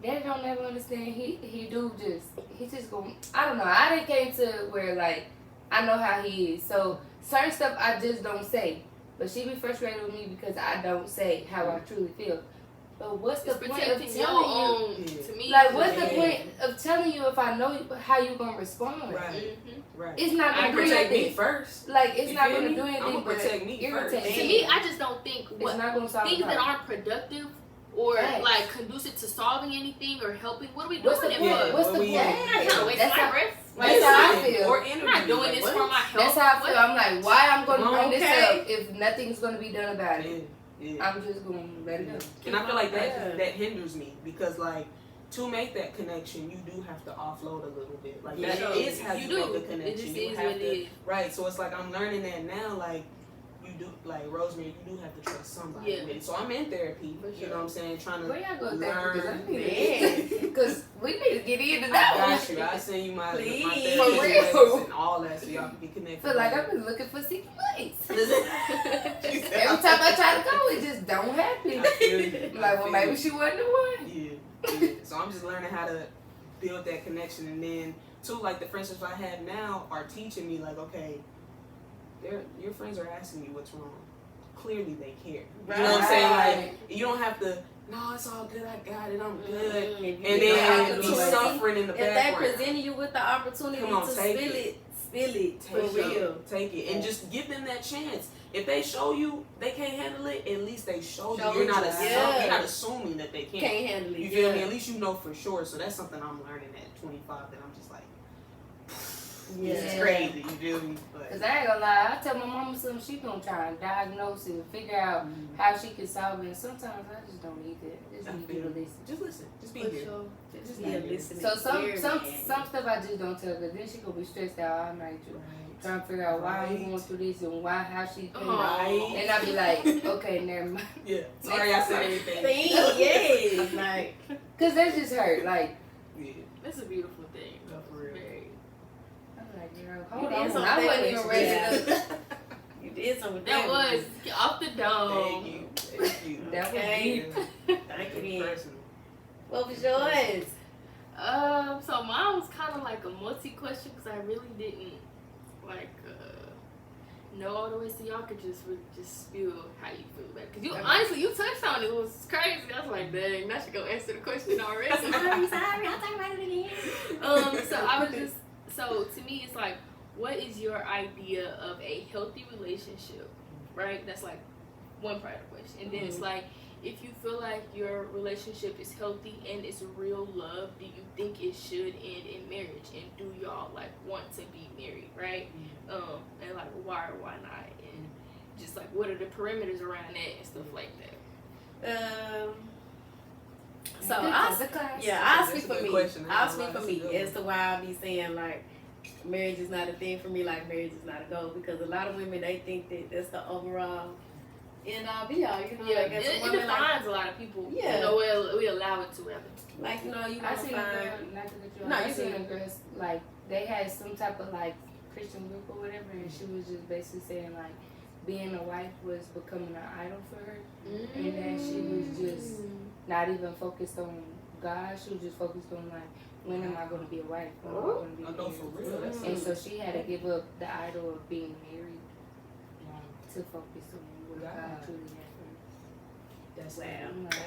Daddy don't never understand. He just going, I don't know. I didn't came to where, like, I know how he is. So, certain stuff I just don't say. But she be frustrated with me because I don't say how I truly feel. But what's the point of telling you? To me, like, what's the point of telling you if I know how you gonna respond? Right. Right. It's not gonna do protect anything. me first. Like, it's you not feel gonna me? do anything. I'm gonna protect me first. To me, I just don't think it's not gonna solve things that aren't productive or like conducive to solving anything or helping. What are we doing? What's the point? What's the point? I'm not wasting my breath. That's how I feel. Or I'm not doing this for my health. That's how I feel. I'm like, why I'm gonna bring this up if nothing's gonna be done about it? I'm just gonna let it go. And I feel like that hinders me because, like, to make that connection, you do have to offload a little bit. Like, that is how you make the connection. It just you is have what to, it is. right? So it's like I'm learning that now. Like, you do, like Rosemary, you do have to trust somebody with it. So I'm in therapy. You know what I'm saying? Trying to where y'all go learn. Because we need to get into that. I got you. I send you my therapist for real and all that so y'all can get connected. Feel like I've been looking for secret lights. Every time I try to go, it just don't happen. I feel you. Like, well, maybe she wasn't the one. Yeah. So I'm just learning how to build that connection, and then too, like the friendships I have now are teaching me, like, okay, your friends are asking you what's wrong. Clearly they care. Right. You know what I'm saying? Like, you don't have to, no, it's all good, I got it, I'm good. Mm-hmm. And then be suffering in the background. If they presenting you with the opportunity to spill it, for real. Take it. And just give them that chance. If they show you they can't handle it, at least they show you. You're not assuming that they can't handle it. You feel me? At least you know for sure. So that's something I'm learning at 25 that I'm just like, it's crazy. You feel me? Because I ain't gonna lie, I tell my mama something, she gonna try and diagnose it and figure out how she can solve it. And sometimes I just don't need that. I just need you to listen. Just listen. Just be here. Just listen. So some stuff I just don't tell her. Then she gonna be stressed out all night trying to figure out why I'm going through this and how she thinks. Right. And I be like, okay, never mind. Yeah. Sorry I said anything. Yes. Like, cause that just hurt. Like, That's a beautiful thing. No, for real. I'm like, girl, hold on. I wasn't even ready to. You did something. That was off the dome. Thank you. That was deep. Thank you. What was yours? So mine was kind of like a multi-question because I really didn't know all the way, so y'all could just spill how you feel about it. Because you honestly, you touched on it. It was crazy. I was like, dang, now she gonna answer the question already. Sorry, I'll talk about it again. So to me, it's like, what is your idea of a healthy relationship, right? That's like one part of the question. And then it's like, if you feel like your relationship is healthy and it's real love, do you think it should end in marriage? And do y'all like want to be married, right? And like why or why not? And just like what are the parameters around that and stuff like that? So I'll speak for me. I'll speak for me as to why I be saying like marriage is not a thing for me, like marriage is not a goal, because a lot of women, they think that that's the overall end all be all, you know. Yeah, like as it women, defines a lot of people. Yeah. You know, we allow it to happen. Like, you know, you I gonna seen a girl, not to get you on, I seen a girl, like, they had some type of, like, Christian group or whatever, and she was just basically saying, like, being a wife was becoming an idol for her, and that she was just not even focused on God. She was just focused on, like, when am I going to be a wife? When am I going to be married? For real. And so she had to give up the idol of being married to focus on what God truly had for her. That's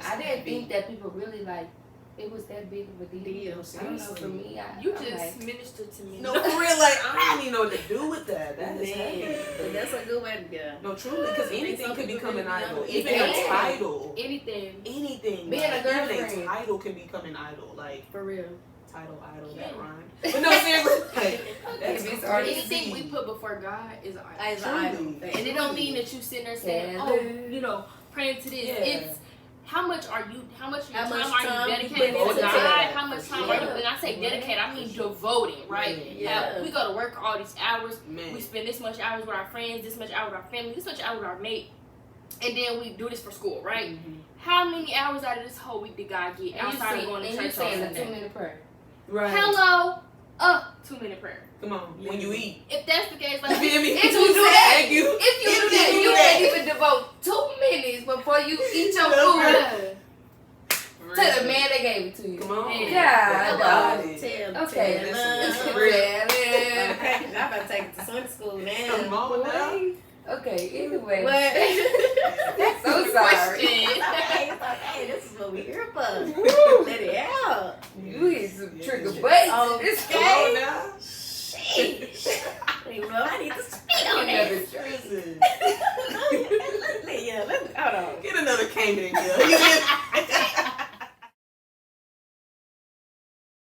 I didn't think that people really, like, it was that big of a deal. I don't know, for me, you I'm just like, ministered to me. No, for real, like, I don't even know what to do with that. That is heavy. But that's a good way to go. No, truly, because anything could become an idol. Even Yeah. a title. Anything. Anything. Being a like, girlfriend. even a title can become an idol. Like, For real. title, idol, Yeah. that rhyme. But no, seriously, like, that's If it's crazy. Anything we put before God is an idol. As an idol. And it don't mean that you sitting there saying, Taylor. oh, you know, praying to this. Yeah. It's how much of your time are time you you dedicating put to into God? that. How much time Yeah. are you, when I say dedicate, I mean devoting, right? Yeah. Now, we go to work all these hours. Man. We spend this much hours with our friends, this much hours with our family, this much hours with our mate. And then we do this for school, right? How many hours out of this whole week did God get outside of going to and you church on saying a Sunday? 2-minute prayer. Right. Hello, 2-minute prayer. Come on, when you eat. If that's the case, like You feel me? If you do that, Thank you. if you do that, you can't even devote 2 minutes before you eat your food to the man that gave it to you. Come on. Yeah. Okay. Listen, Okay, I'm about to take it to Sunday school now. Come on now. Okay, anyway. What? So sorry. It's okay. This is what we here for. Let it out. You hit some trigger buttons. Oh, This Come on now. I need to speak on that. Listen. Yeah, hold on. Get another Cayman girl.